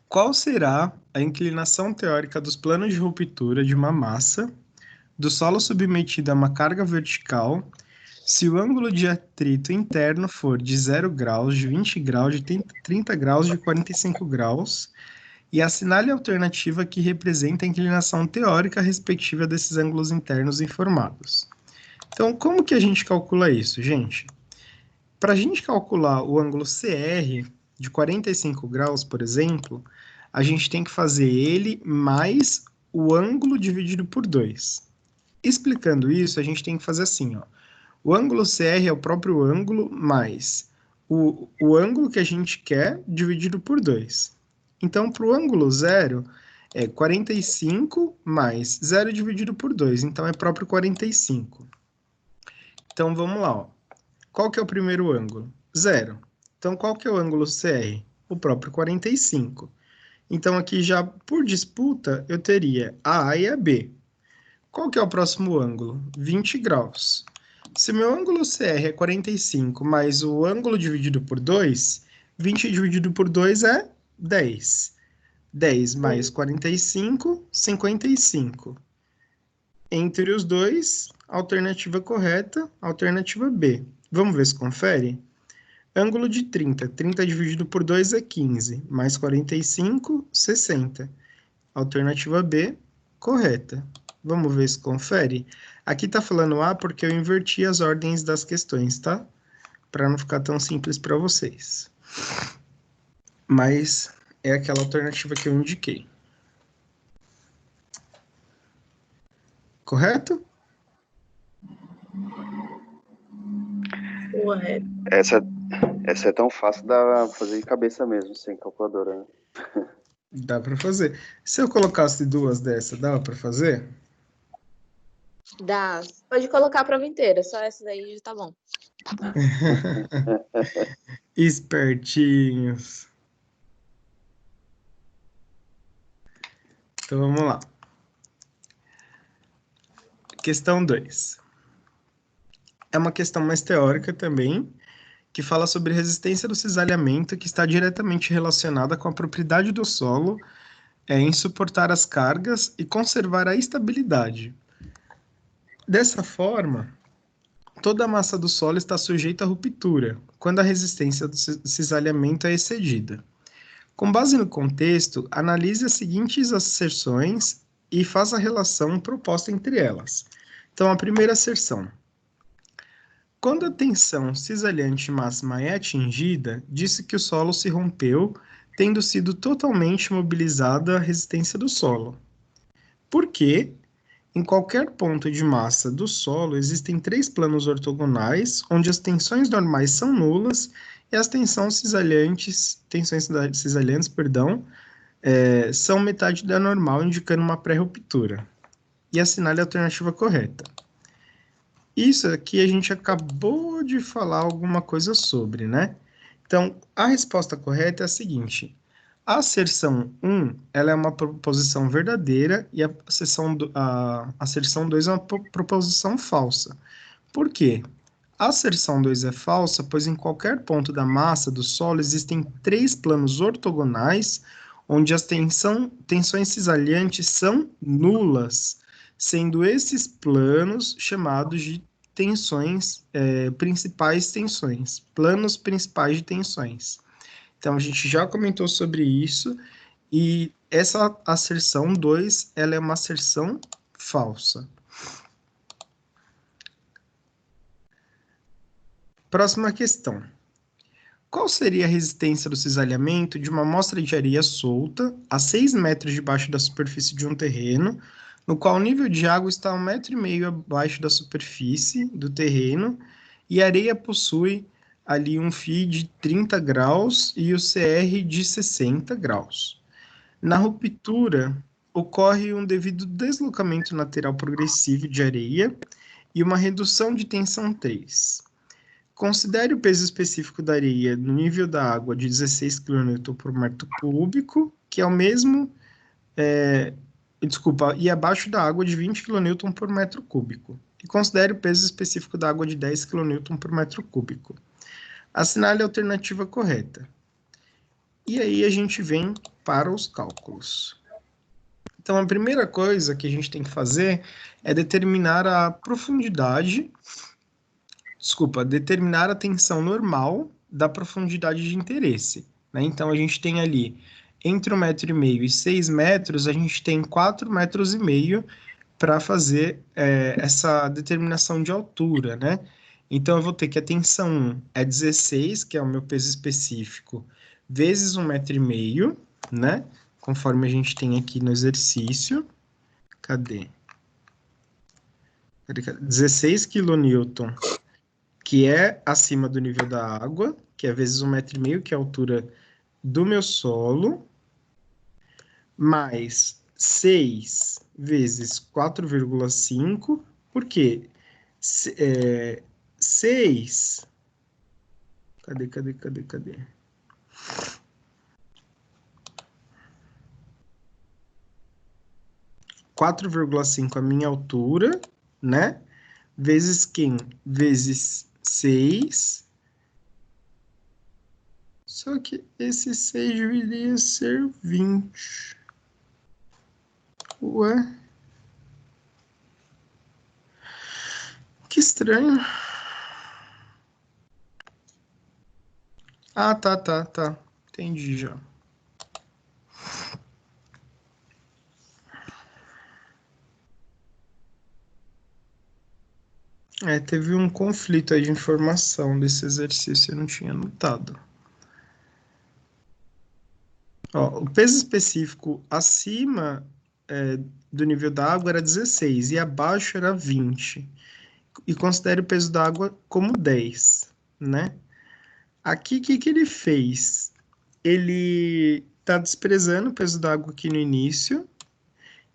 Qual será a inclinação teórica dos planos de ruptura de uma massa do solo submetido a uma carga vertical se o ângulo de atrito interno for de 0 graus, de 20 graus, de 30 graus, de 45 graus, e assinale a alternativa que representa a inclinação teórica respectiva desses ângulos internos informados. Então, como que a gente calcula isso, gente? Para a gente calcular o ângulo CR de 45 graus, por exemplo, a gente tem que fazer ele mais o ângulo dividido por 2. Explicando isso, a gente tem que fazer assim, ó. O ângulo CR é o próprio ângulo mais o ângulo que a gente quer dividido por 2. Então, para o ângulo zero, é 45 mais 0 dividido por 2. Então, é próprio 45. Então, vamos lá. Ó. Qual que é o primeiro ângulo? Zero. Então, qual que é o ângulo CR? O próprio 45. Então, aqui já por disputa, eu teria a A e a B. Qual que é o próximo ângulo? 20 graus. Se meu ângulo CR é 45, mais o ângulo dividido por 2, 20 dividido por 2 é 10. 10 mais 45, 55. Entre os dois, alternativa correta, alternativa B. Vamos ver se confere? Ângulo de 30. 30 dividido por 2 é 15. Mais 45, 60. Alternativa B, correta. Vamos ver se confere? Aqui está falando A porque eu inverti as ordens das questões, tá? Para não ficar tão simples para vocês. Mas é aquela alternativa que eu indiquei. Correto? Correto. Essa é tão fácil da fazer de cabeça mesmo, sem calculadora, né? Dá para fazer. Se eu colocasse duas dessas, dava para fazer? Dá. Pode colocar a prova inteira, só essa daí já tá bom. Espertinhos. Então vamos lá. Questão 2. É uma questão mais teórica também, que fala sobre resistência do cisalhamento, que está diretamente relacionada com a propriedade do solo em suportar as cargas e conservar a estabilidade. Dessa forma, toda a massa do solo está sujeita à ruptura, quando a resistência do cisalhamento é excedida. Com base no contexto, analise as seguintes asserções e faça a relação proposta entre elas. Então, a primeira asserção. Quando a tensão cisalhante máxima é atingida, disse que o solo se rompeu, tendo sido totalmente mobilizada a resistência do solo. Por quê? Em qualquer ponto de massa do solo, existem 3 planos ortogonais, onde as tensões normais são nulas e as tensões cisalhantes, perdão, são metade da normal, indicando uma pré-ruptura. E assinale a alternativa correta. Isso aqui a gente acabou de falar alguma coisa sobre, né? Então, a resposta correta é a seguinte. A asserção 1, ela é uma proposição verdadeira e a asserção 2 é uma proposição falsa. Por quê? A asserção 2 é falsa, pois em qualquer ponto da massa do solo existem 3 planos ortogonais, onde as tensões cisalhantes são nulas, sendo esses planos chamados de tensões, principais tensões, planos principais de tensões. Então, a gente já comentou sobre isso, e essa asserção 2, ela é uma asserção falsa. Próxima questão. Qual seria a resistência do cisalhamento de uma amostra de areia solta a 6 metros debaixo da superfície de um terreno, no qual o nível de água está a 1,5 metro abaixo da superfície do terreno, e a areia possui ali um φ de 30 graus e o CR de 60 graus. Na ruptura, ocorre um devido deslocamento lateral progressivo de areia e uma redução de tensão 3. Considere o peso específico da areia no nível da água de 16 kN por metro cúbico, que é o mesmo, e abaixo da água de 20 kN por metro cúbico. E considere o peso específico da água de 10 kN por metro cúbico. Assinale a alternativa correta. E aí a gente vem para os cálculos. Então, a primeira coisa que a gente tem que fazer é determinar a profundidade, determinar a tensão normal da profundidade de interesse, né? Então, a gente tem ali, entre 1,5 metro e 6 metros, a gente tem 4,5 metros para fazer essa determinação de altura, né? Então, eu vou ter que a tensão 1 é 16, que é o meu peso específico, vezes 1,5 metro, né? Conforme a gente tem aqui no exercício. Cadê? 16 kN, que é acima do nível da água, que é vezes 1,5 metro, que é a altura do meu solo, mais 6 vezes 4,5, porque 6... Cadê? 4,5 a minha altura, né? Vezes quem? Vezes 6. Só que esse 6 deveria ser 20. Ué? Que estranho. Ah, tá. Entendi já. Teve um conflito aí de informação desse exercício, eu não tinha notado. Ó, o peso específico acima do nível da água era 16 e abaixo era 20. E considere o peso da água como 10, né? Aqui, o que ele fez? Ele está desprezando o peso da água aqui no início,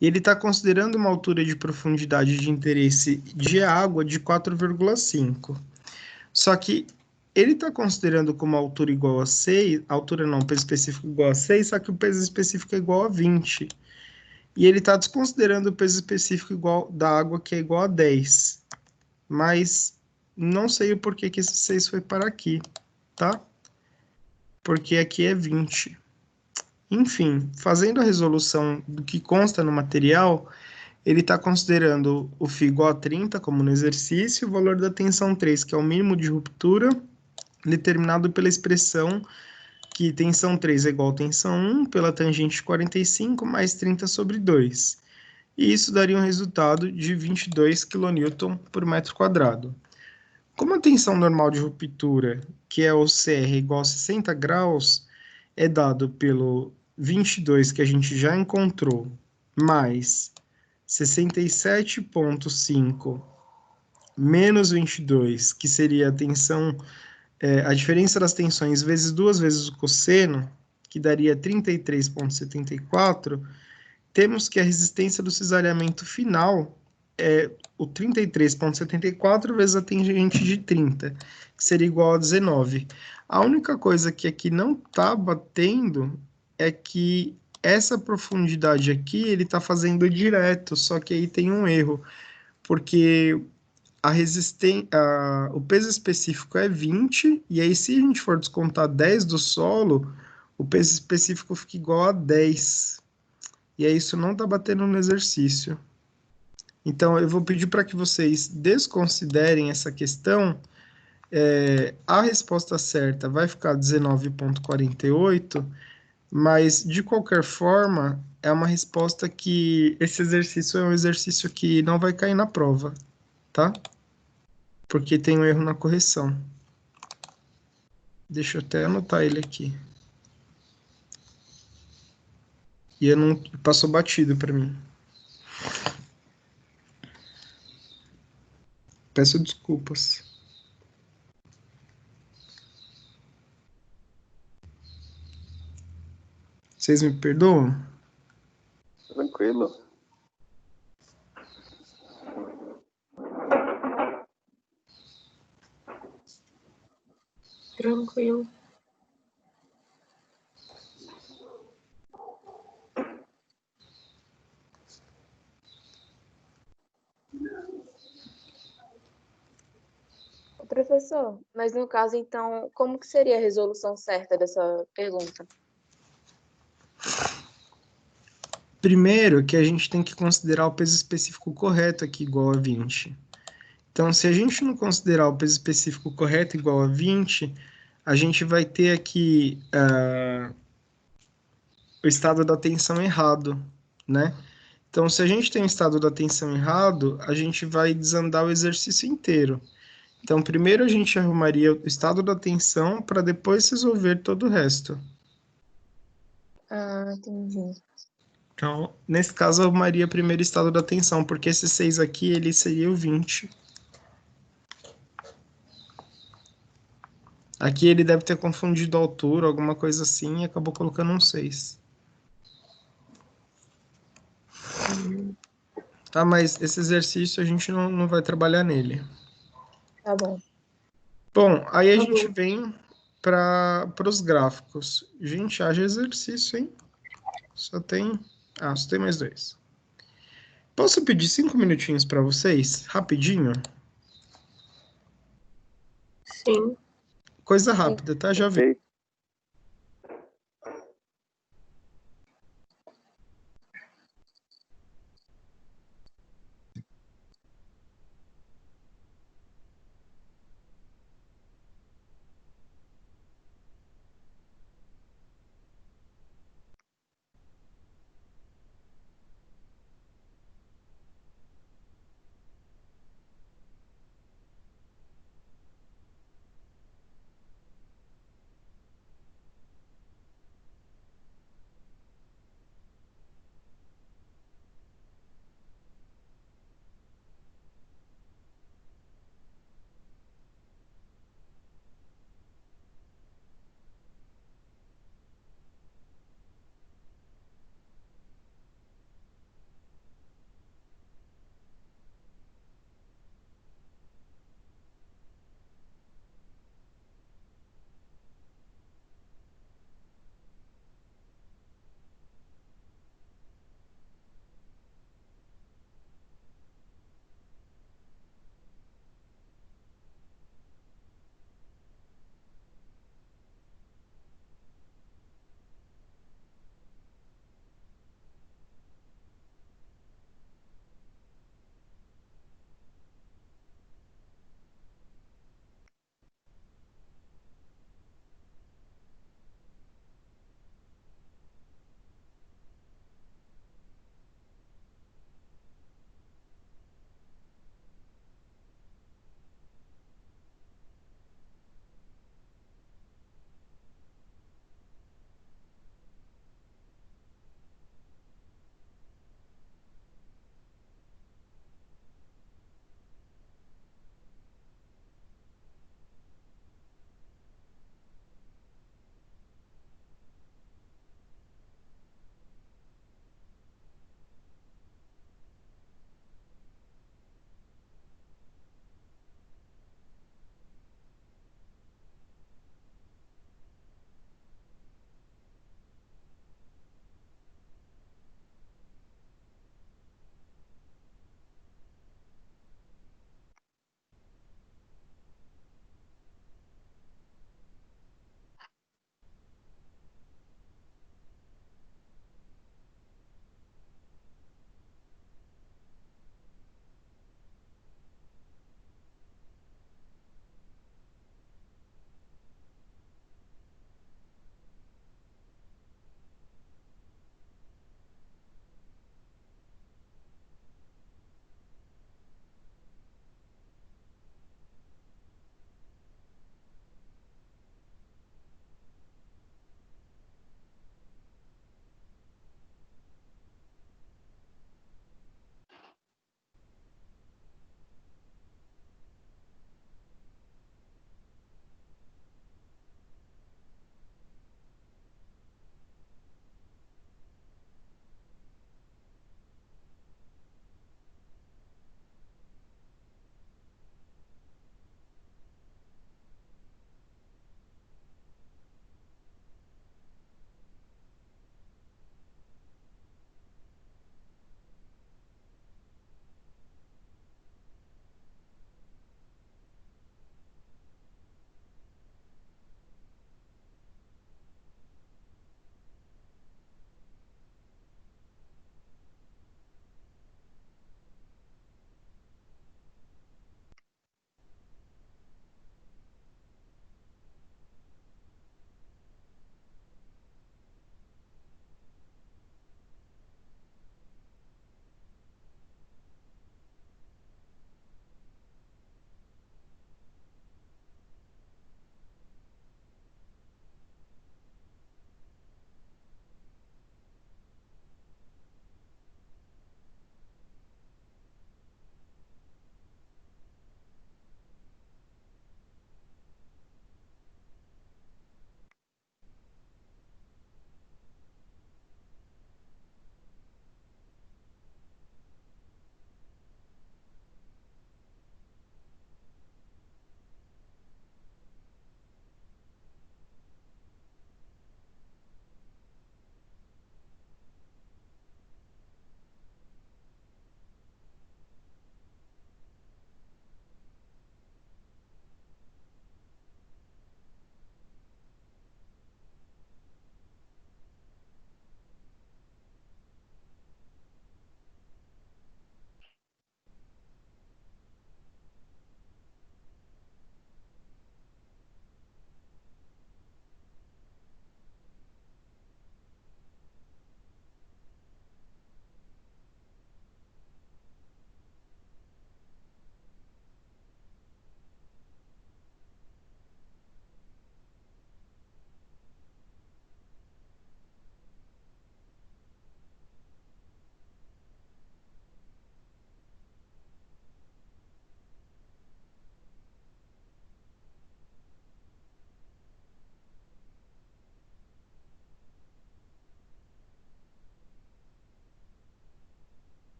e ele está considerando uma altura de profundidade de interesse de água de 4,5. Só que ele está considerando como altura igual a 6, peso específico igual a 6, só que o peso específico é igual a 20. E ele está desconsiderando o peso específico igual da água, que é igual a 10. Mas não sei o porquê que esse 6 foi para aqui, tá? Porque aqui é 20. Enfim, fazendo a resolução do que consta no material, ele está considerando o φ igual a 30, como no exercício, o valor da tensão 3, que é o mínimo de ruptura, determinado pela expressão que tensão 3 é igual a tensão 1 pela tangente de 45 mais 30 sobre 2. E isso daria um resultado de 22 kN por metro quadrado. Como a tensão normal de ruptura, que é o CR igual a 60 graus, é dado pelo 22 que a gente já encontrou, mais 67,5 menos 22, que seria a tensão, a diferença das tensões vezes 2 vezes o cosseno, que daria 33,74, temos que a resistência do cisalhamento final é o 33,74 vezes a tangente de 30, que seria igual a 19. A única coisa que aqui não está batendo é que essa profundidade aqui ele está fazendo direto, só que aí tem um erro, porque o peso específico é 20, e aí se a gente for descontar 10 do solo, o peso específico fica igual a 10. E aí isso não está batendo no exercício. Então, eu vou pedir para que vocês desconsiderem essa questão. A resposta certa vai ficar 19,48, mas, de qualquer forma, é uma resposta que esse exercício é um exercício que não vai cair na prova, tá? Porque tem um erro na correção. Deixa eu até anotar ele aqui. E eu não passou batido para mim. Peço desculpas. Vocês me perdoam? Tranquilo. Tranquilo. Professor, mas no caso, então, como que seria a resolução certa dessa pergunta? Primeiro, que a gente tem que considerar o peso específico correto aqui igual a 20. Então, se a gente não considerar o peso específico correto igual a 20, a gente vai ter aqui o estado da tensão errado, né? Então, se a gente tem o estado da tensão errado, a gente vai desandar o exercício inteiro. Então, primeiro a gente arrumaria o estado da tensão para depois resolver todo o resto. Ah, entendi. Então, nesse caso, eu arrumaria primeiro o estado da tensão, porque esse 6 aqui, ele seria o 20. Aqui ele deve ter confundido a altura, alguma coisa assim, e acabou colocando um 6. Tá, mas esse exercício a gente não vai trabalhar nele. Tá bom. Bom, aí a gente vem para os gráficos. Gente, haja exercício, hein? Só tem mais 2. Posso pedir 5 minutinhos para vocês? Rapidinho? Sim. Coisa rápida, tá? Já vi. Ok.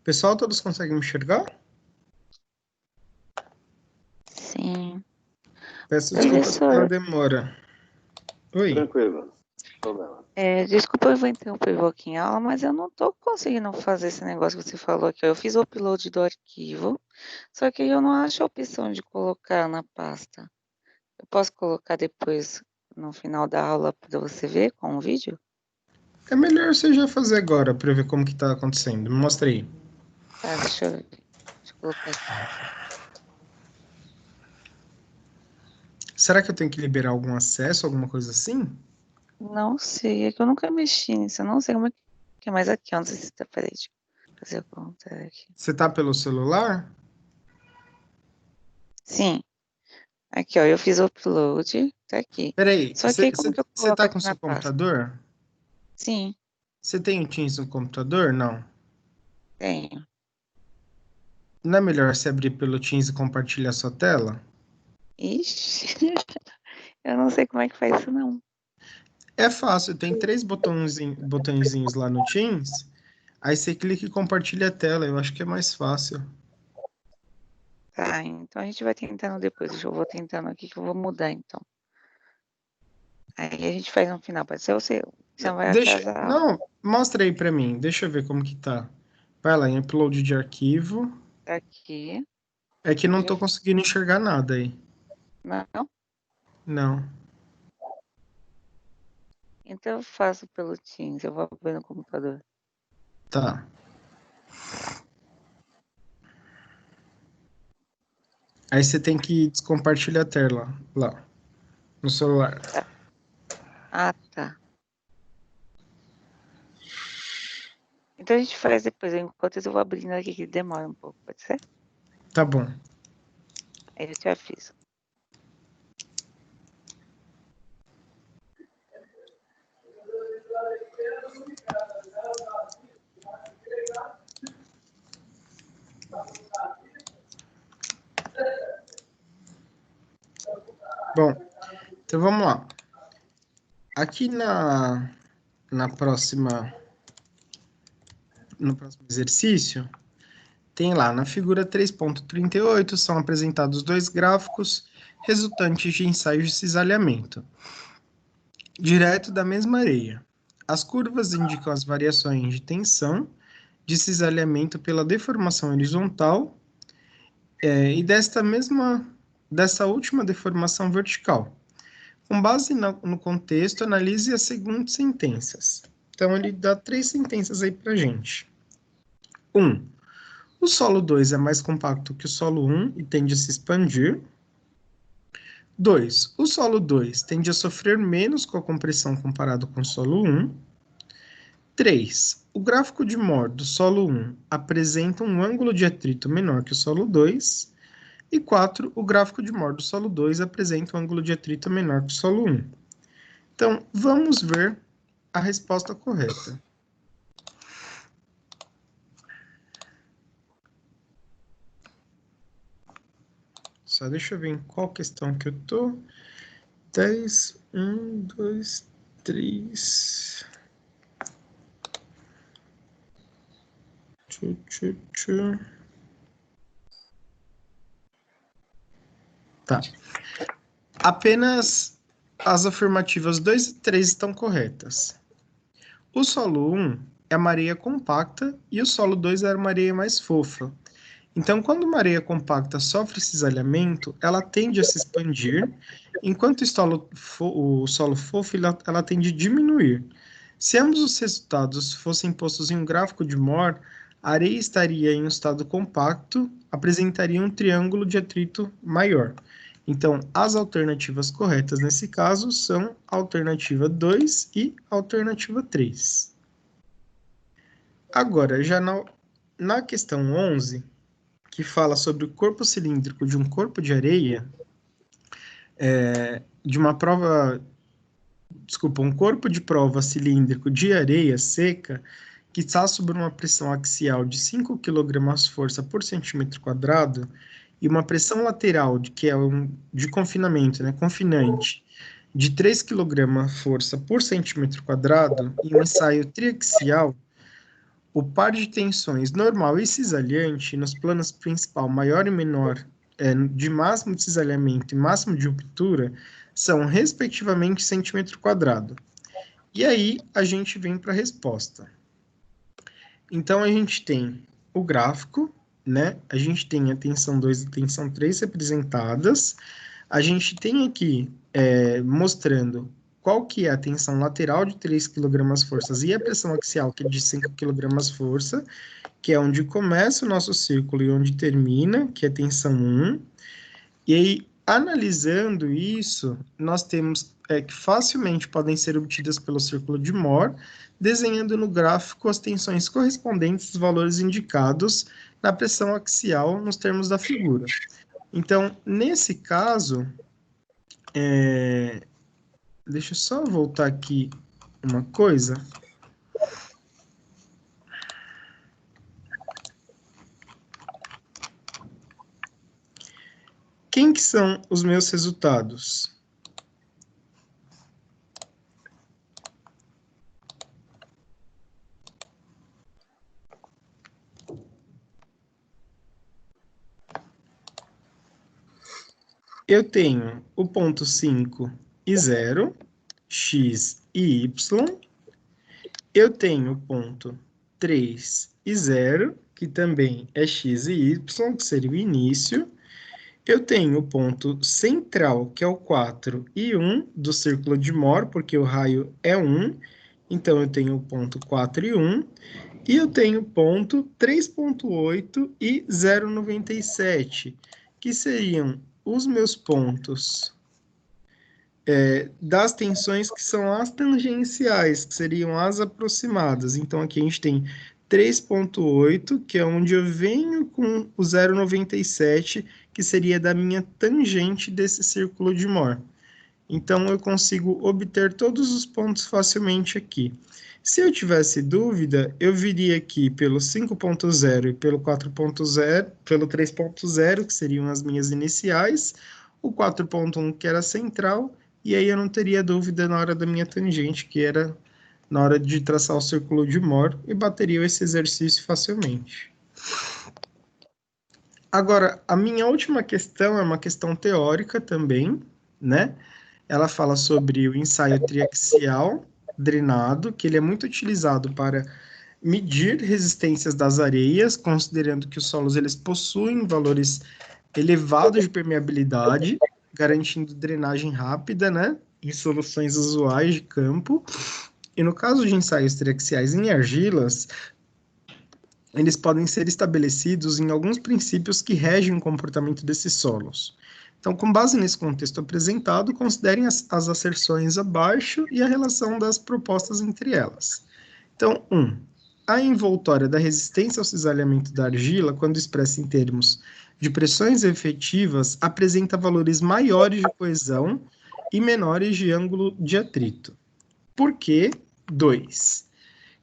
Pessoal, todos conseguem me enxergar? Sim. Peço desculpas pela Professor, demora. Oi. Tranquilo, não tem problema. desculpa, eu vou interromper um pouquinho a aula, mas eu não tô conseguindo fazer esse negócio que você falou aqui. Eu fiz o upload do arquivo, só que eu não acho a opção de colocar na pasta. Eu posso colocar depois, no final da aula, para você ver com o vídeo? É melhor você já fazer agora para ver como que tá acontecendo. Me mostra aí. Tá, deixa eu ver. Deixa eu colocar aqui. Será que eu tenho que liberar algum acesso, alguma coisa assim? Não sei, é que eu nunca mexi nisso. Eu não sei como é que é mais aqui. Eu não sei se tá. Peraí, deixa eu fazer o contrário aqui. Você tá pelo celular? Sim. Aqui, ó, eu fiz o upload, tá aqui. Peraí, Só que aí como que eu você coloco tá com aqui na seu pasta? computador? Sim, Você tem o Teams no computador? Não. tenho. Não é melhor você abrir pelo Teams e compartilhar sua tela? Ixi, eu não sei como é que faz isso, não. É fácil, tem 3 botõezinhos lá no Teams. Aí você clica e compartilha a tela. Eu acho que é mais fácil. Tá, então a gente vai tentando depois. Eu vou tentando aqui que eu vou mudar, então. Aí a gente faz no final, pode ser você. Você não vai Deixa, atrasar a aula. não, mostra aí pra mim. Deixa eu ver como que tá. Vai lá em upload de arquivo. Tá aqui. É que não Eu tô fiz. conseguindo enxergar nada aí. Não? Não. Então eu faço pelo Teams. Eu vou abrir no computador. Tá. Aí você tem que descompartilhar a tela lá no celular. Tá. Ah, tá. Então a gente faz depois. Enquanto isso, eu vou abrindo aqui que demora um pouco, pode ser? Tá bom. Aí eu já fiz. Bom, então vamos lá. Aqui no próximo exercício, tem lá na figura 3.38, são apresentados 2 gráficos resultantes de ensaios de cisalhamento, direto da mesma areia. As curvas indicam as variações de tensão, de cisalhamento pela deformação horizontal e dessa última deformação vertical. Com base no contexto, analise as seguintes sentenças. Então, ele dá 3 sentenças aí para gente. 1. O solo 2 é mais compacto que o solo 1 e tende a se expandir. 2. O solo 2 tende a sofrer menos com a compressão comparado com o solo 1. 3. O gráfico de Mohr do solo 1 apresenta um ângulo de atrito menor que o solo 2. E 4. O gráfico de Mohr do solo 2 apresenta um ângulo de atrito menor que o solo 1. Então, vamos ver a resposta correta. Só deixa eu ver em qual questão que eu tô. 10, 1, 2, 3. Tá. Apenas as afirmativas 2 e 3 estão corretas. O solo 1 é uma areia compacta e o solo 2 é uma areia mais fofa. Então, quando uma areia compacta sofre cisalhamento, ela tende a se expandir, enquanto o solo fofo ela tende a diminuir. Se ambos os resultados fossem postos em um gráfico de Mohr, a areia estaria em um estado compacto, apresentaria um triângulo de atrito maior. Então, as alternativas corretas nesse caso são a alternativa 2 e a alternativa 3. Agora, já na questão 11, que fala sobre o corpo cilíndrico de um corpo de areia, um corpo de prova cilíndrico de areia seca, que está sob uma pressão axial de 5 kg força por centímetro quadrado, e uma pressão lateral, que é de confinamento, né, confinante, de 3 kg força por centímetro quadrado, e um ensaio triaxial, o par de tensões normal e cisalhante nos planos principal maior e menor, de máximo de cisalhamento e máximo de ruptura, são, respectivamente, centímetro quadrado. E aí, a gente vem para a resposta. Então, a gente tem o gráfico, né? A gente tem a tensão 2 e a tensão 3 representadas. A gente tem aqui mostrando qual que é a tensão lateral de 3 kg forças e a pressão axial, que é de 5 kg força, que é onde começa o nosso círculo e onde termina, que é tensão 1. E aí, analisando isso, nós temos que facilmente podem ser obtidas pelo círculo de Mohr, desenhando no gráfico as tensões correspondentes aos valores indicados na pressão axial nos termos da figura. Então, nesse caso, deixa eu só voltar aqui uma coisa. Quem que são os meus resultados? Eu tenho o ponto 5 e 0, x e y. Eu tenho o ponto 3 e 0, que também é x e y, que seria o início. Eu tenho o ponto central, que é o 4 e 1 do círculo de Mohr, porque o raio é 1. Então, eu tenho o ponto 4 e 1. E eu tenho o ponto 3,8 e 0,97, que seriam os meus pontos das tensões que são as tangenciais, que seriam as aproximadas. Então, aqui a gente tem 3,8, que é onde eu venho com o 0,97, que seria da minha tangente desse círculo de Mohr. Então, eu consigo obter todos os pontos facilmente aqui. Se eu tivesse dúvida, eu viria aqui pelo 5.0 e pelo 4.0, pelo 3.0, que seriam as minhas iniciais, o 4.1, que era central, e aí eu não teria dúvida na hora da minha tangente, que era na hora de traçar o círculo de Mohr, e bateria esse exercício facilmente. Agora, a minha última questão é uma questão teórica também, né? Ela fala sobre o ensaio triaxial drenado, que ele é muito utilizado para medir resistências das areias, considerando que os solos eles possuem valores elevados de permeabilidade, garantindo drenagem rápida, né, em soluções usuais de campo. E no caso de ensaios triaxiais em argilas, eles podem ser estabelecidos em alguns princípios que regem o comportamento desses solos. Então, com base nesse contexto apresentado, considerem as asserções abaixo e a relação das propostas entre elas. Então, 1. A envoltória da resistência ao cisalhamento da argila, quando expressa em termos de pressões efetivas, apresenta valores maiores de coesão e menores de ângulo de atrito. Por quê? 2.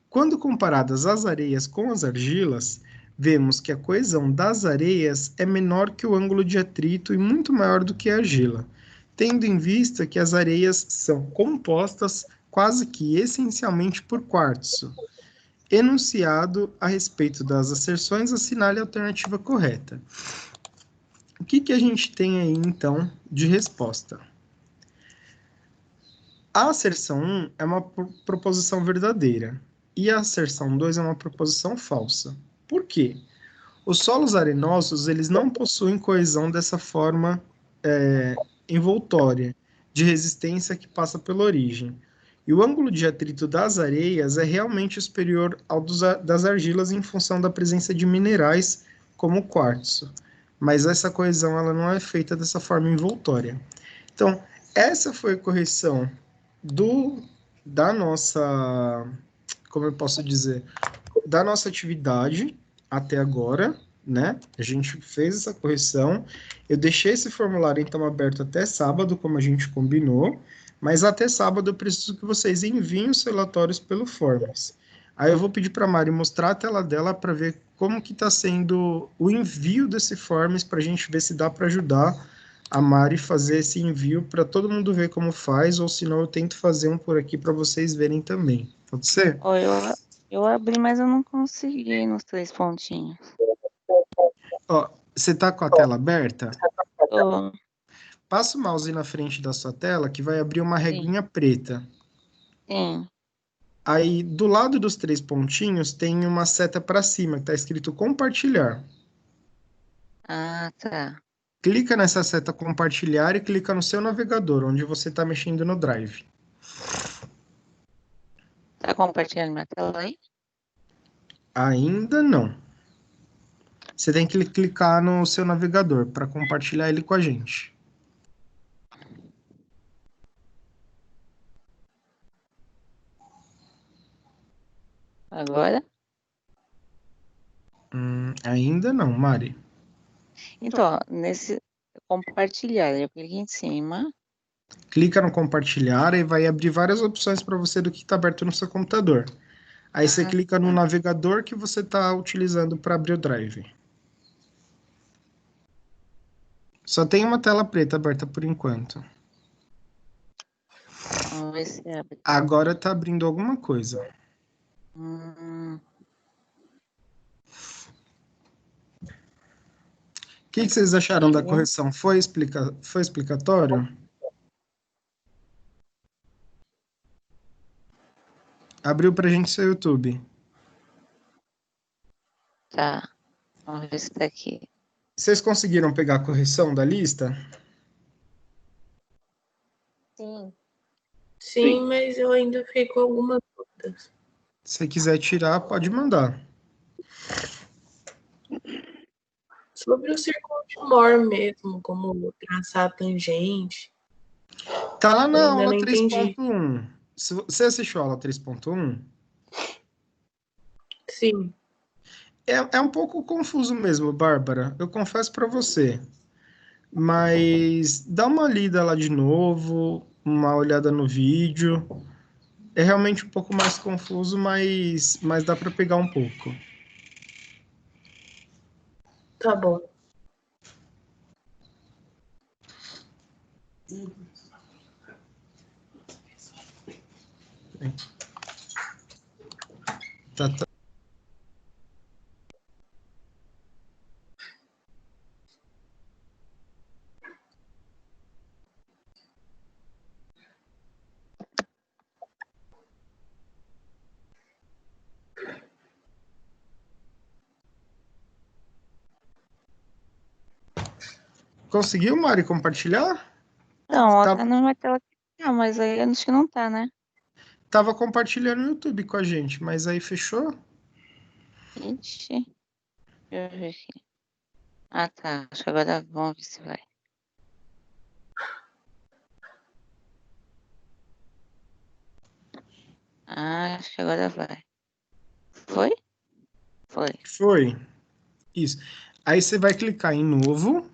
Quando comparadas as areias com as argilas, vemos que a coesão das areias é menor que o ângulo de atrito e muito maior do que a argila, tendo em vista que as areias são compostas quase que essencialmente por quartzo. Enunciado a respeito das asserções, assinale a alternativa correta. O que a gente tem aí, então, de resposta? A asserção 1 é uma proposição verdadeira e a asserção 2 é uma proposição falsa. Por quê? Os solos arenosos, eles não possuem coesão dessa forma envoltória, de resistência que passa pela origem. E o ângulo de atrito das areias é realmente superior ao das argilas em função da presença de minerais como o quartzo. Mas essa coesão ela não é feita dessa forma envoltória. Então, essa foi a correção da nossa, como eu posso dizer, da nossa atividade até agora, né? A gente fez essa correção. Eu deixei esse formulário, então, aberto até sábado, como a gente combinou, mas até sábado eu preciso que vocês enviem os relatórios pelo Forms. Aí eu vou pedir para a Mari mostrar a tela dela para ver como que está sendo o envio desse Forms, para a gente ver se dá para ajudar a Mari fazer esse envio para todo mundo ver como faz, ou senão eu tento fazer um por aqui para vocês verem também. Pode ser? Eu abri, mas eu não consegui nos 3 pontinhos. Ó, você tá com a tela aberta? Tô, Passa o mouse na frente da sua tela que vai abrir uma sim, reguinha preta. sim. Aí, do lado dos 3 pontinhos, tem uma seta para cima, que está escrito compartilhar. Ah, tá. Clica nessa seta compartilhar e clica no seu navegador, onde você está mexendo no Drive. Tá compartilhando minha tela aí? Ainda não. Você tem que clicar no seu navegador para compartilhar ele com a gente. Agora? Ainda não, Mari. Então, ó, nesse compartilhar, eu clico em cima. Clica no compartilhar e vai abrir várias opções para você do que está aberto no seu computador. Aí você Ah, clica no tá. navegador que você está utilizando para abrir o Drive. Só tem uma tela preta aberta por enquanto. Vamos ver se abre. Agora está abrindo alguma coisa. Hum, O que vocês acharam da aqui. correção? Foi explicatório? Abriu pra gente seu YouTube. Tá. Vamos ver se tá aqui. Vocês conseguiram pegar a correção da lista? Sim. Sim, mas eu ainda fiquei com algumas dúvidas. Se quiser tirar, pode mandar. Sobre o círculo de Moore mesmo, como traçar a tangente, Tá lá eu na ainda aula não entendi. 3.1. Se você assistiu a aula 3.1, Sim, é um pouco confuso mesmo, Bárbara. Eu confesso pra você. Mas dá uma lida lá de novo, uma olhada no vídeo. É realmente um pouco mais confuso, mas dá pra pegar um pouco. tá bom. Tá. Conseguiu, Mari, compartilhar? Não, ó, Tá, tá na minha tela aqui. Não, mas aí eu acho que não tá, né? tava compartilhando no YouTube com a gente, mas aí fechou? Ixi. Deixa eu ver aqui. Ah, tá. Acho que agora vamos ver se vai. Ah, acho que agora vai. Foi? Foi. Foi. Isso. Aí você vai clicar em novo.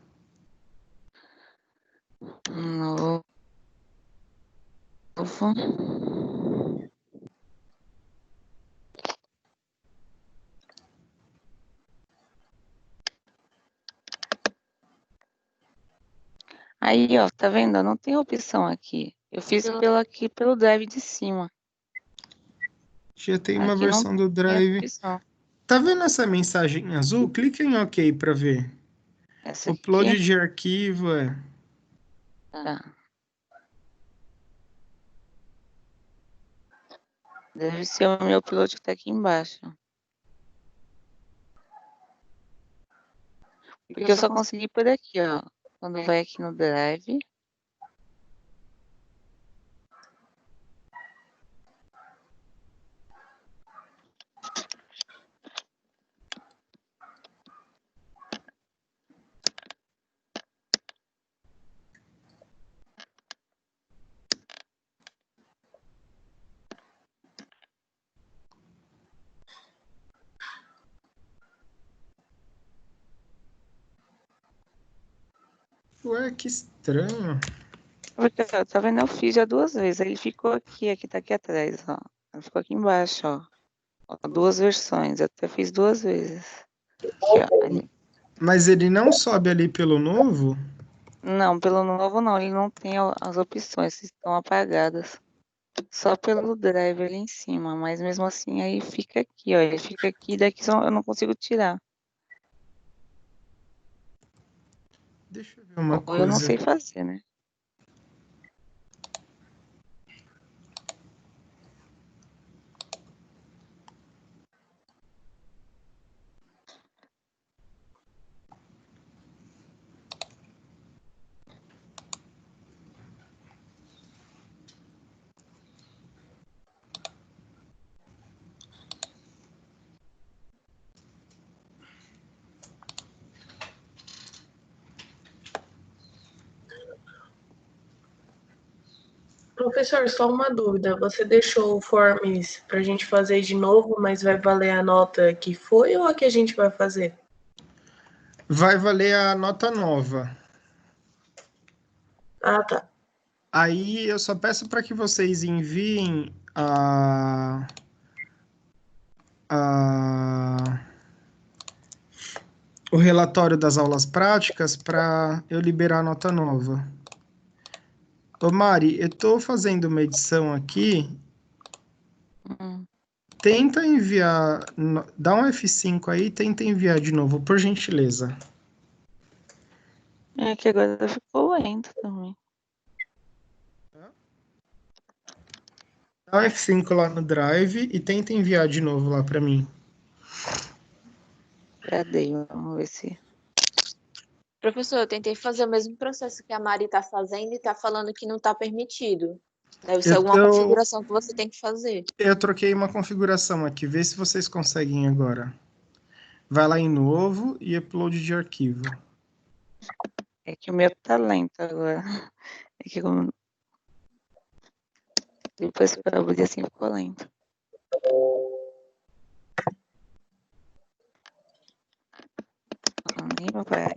Novo. Aí, ó, tá vendo? Não tem opção aqui. Eu fiz pelo drive de cima. Já tem uma Aqui não versão do tem Drive. opção. Tá vendo essa mensagem azul? Clica em OK para ver. Essa Upload aqui? de arquivo é. Tá. Deve ser o meu upload que tá aqui embaixo. Porque eu só consegui por aqui, ó. Quando vai aqui no drive. Ué, que estranho. Porque, ó, tá vendo? Eu fiz já 2 vezes. Aí ele ficou aqui tá aqui atrás, ó. Ele ficou aqui embaixo, ó. Ó, 2 versões. Eu até fiz 2 vezes. Aqui, ó. Ali. Mas ele não sobe ali pelo novo? Não, pelo novo não. Ele não tem as opções. Estão apagadas. só pelo drive ali em cima, mas mesmo assim aí fica aqui, ó. Ele fica aqui, daqui só eu não consigo tirar. Deixa eu ver uma Ou eu não coisa. sei fazer, né? Professor, só uma dúvida. Você deixou o Forms para a gente fazer de novo, mas vai valer a nota que foi ou a que a gente vai fazer? Vai valer a nota nova. Ah, tá. Aí eu só peço para que vocês enviem o relatório das aulas práticas para eu liberar a nota nova. Ô Mari, eu estou fazendo uma edição aqui. Hum. Tenta enviar, dá um F5 aí, tenta enviar de novo, por gentileza. É que agora ficou lento também. Dá um F5 lá no Drive e tenta enviar de novo lá para mim. Já dei, vamos ver se. Professor, eu tentei fazer o mesmo processo que a Mari está fazendo e está falando que não está permitido. Deve ser Eu, alguma eu, configuração que você tem que fazer. eu troquei uma configuração aqui, vê se vocês conseguem agora. Vai lá em novo e upload de arquivo. É que o meu tá lento agora. É que depois que eu abri assim ficou lento. Nem vai.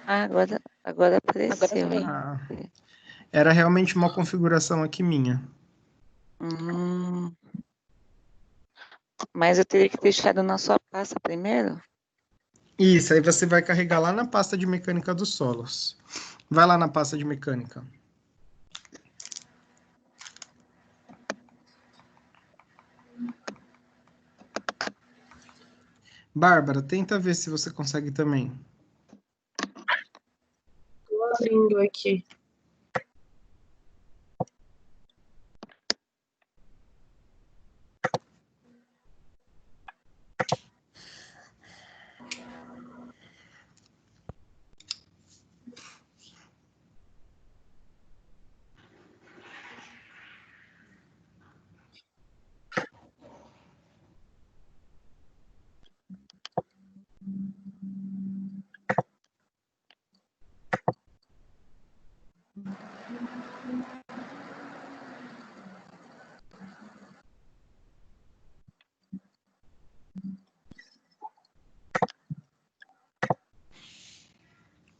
Ah, agora apareceu, hein? Ah, era realmente uma configuração aqui minha. Hum, mas eu teria que deixar na sua pasta primeiro? Isso, aí você vai carregar lá na pasta de mecânica dos solos. Vai lá na pasta de mecânica. Bárbara, tenta ver se você consegue também. Tô abrindo aqui.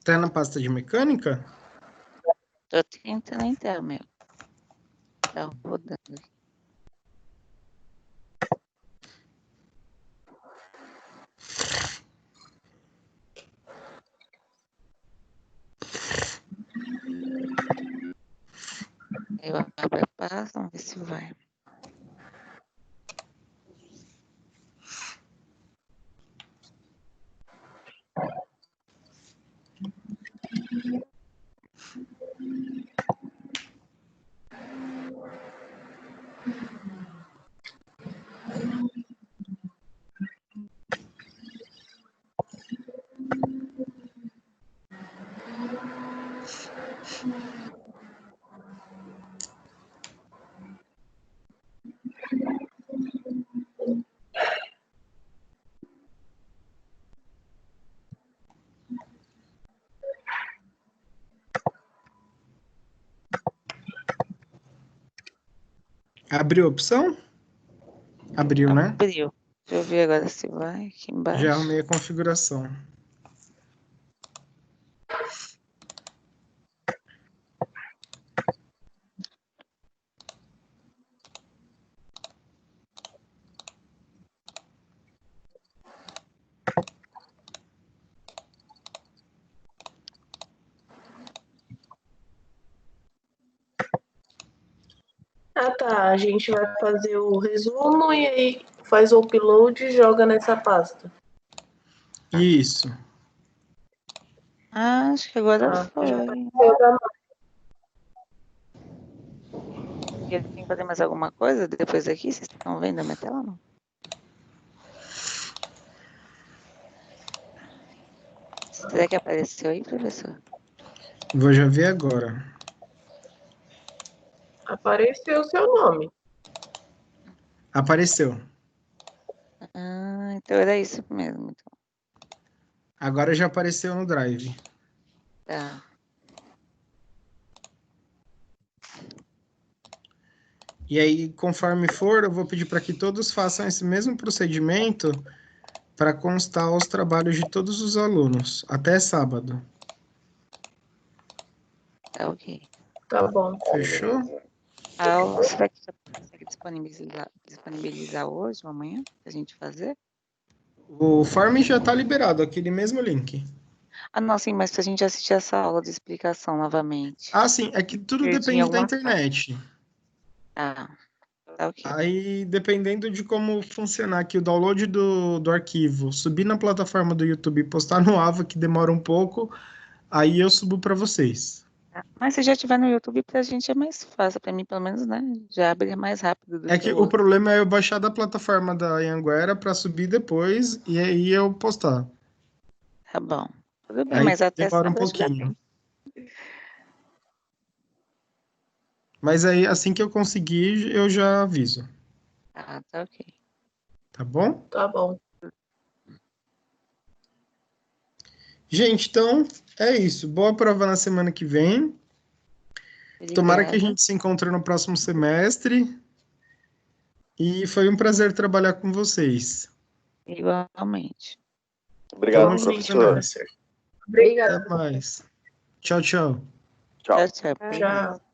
Tá na pasta de mecânica? Tô tentando entrar, meu. Tá rodando. Eu abro a pasta, vamos ver se vai. Abriu a opção? Abriu, né? Abriu. Deixa eu ver agora se vai aqui Já embaixo. arrumei a configuração. a gente vai fazer o resumo e aí faz o upload e joga nessa pasta. Isso. Ah, acho que agora Tá? foi. Já apareceu pra nós. E eu tenho que fazer mais alguma coisa depois daqui? Vocês estão vendo a minha tela, não? Será que apareceu aí, professor? Vou já ver agora. Apareceu o seu nome. Apareceu. Ah, então era isso mesmo. Então. Agora já apareceu no Drive. Tá. E aí, conforme for, eu vou pedir para que todos façam esse mesmo procedimento para constar os trabalhos de todos os alunos, até sábado. Tá ok. Tá bom. Fechou? A aula, será que você consegue disponibilizar hoje ou amanhã pra gente fazer? O Form já está liberado, aquele mesmo link. Ah, não, sim, mas pra gente assistir essa aula de explicação novamente. Ah, sim, é que tudo Perdi depende da alguma internet. Ah, tá ok. Aí, dependendo de como funcionar aqui o download do arquivo, subir na plataforma do YouTube e postar no Ava, que demora um pouco, aí eu subo para vocês. Tá. Mas se já tiver no YouTube, pra gente é mais fácil. Pra mim, pelo menos, né? Já abre mais rápido do É que que o o outro. problema é eu baixar da plataforma da Anhanguera para subir depois e aí eu postar. Tá bom. Tudo bem, Aí mas até demora um sábado acho que dá pouquinho. tempo. Mas aí, assim que eu conseguir, eu já aviso. Ah, tá ok. Tá bom? Tá bom. Gente, então é isso. Boa prova na semana que vem. Tomara que a Obrigada. gente se encontre no próximo semestre. E foi um prazer trabalhar com vocês. Igualmente. Obrigado, Tamo Igualmente, junto nessa. professor. Obrigada. Até mais. Tchau, tchau. Tchau. Tchau, tchau. Tchau.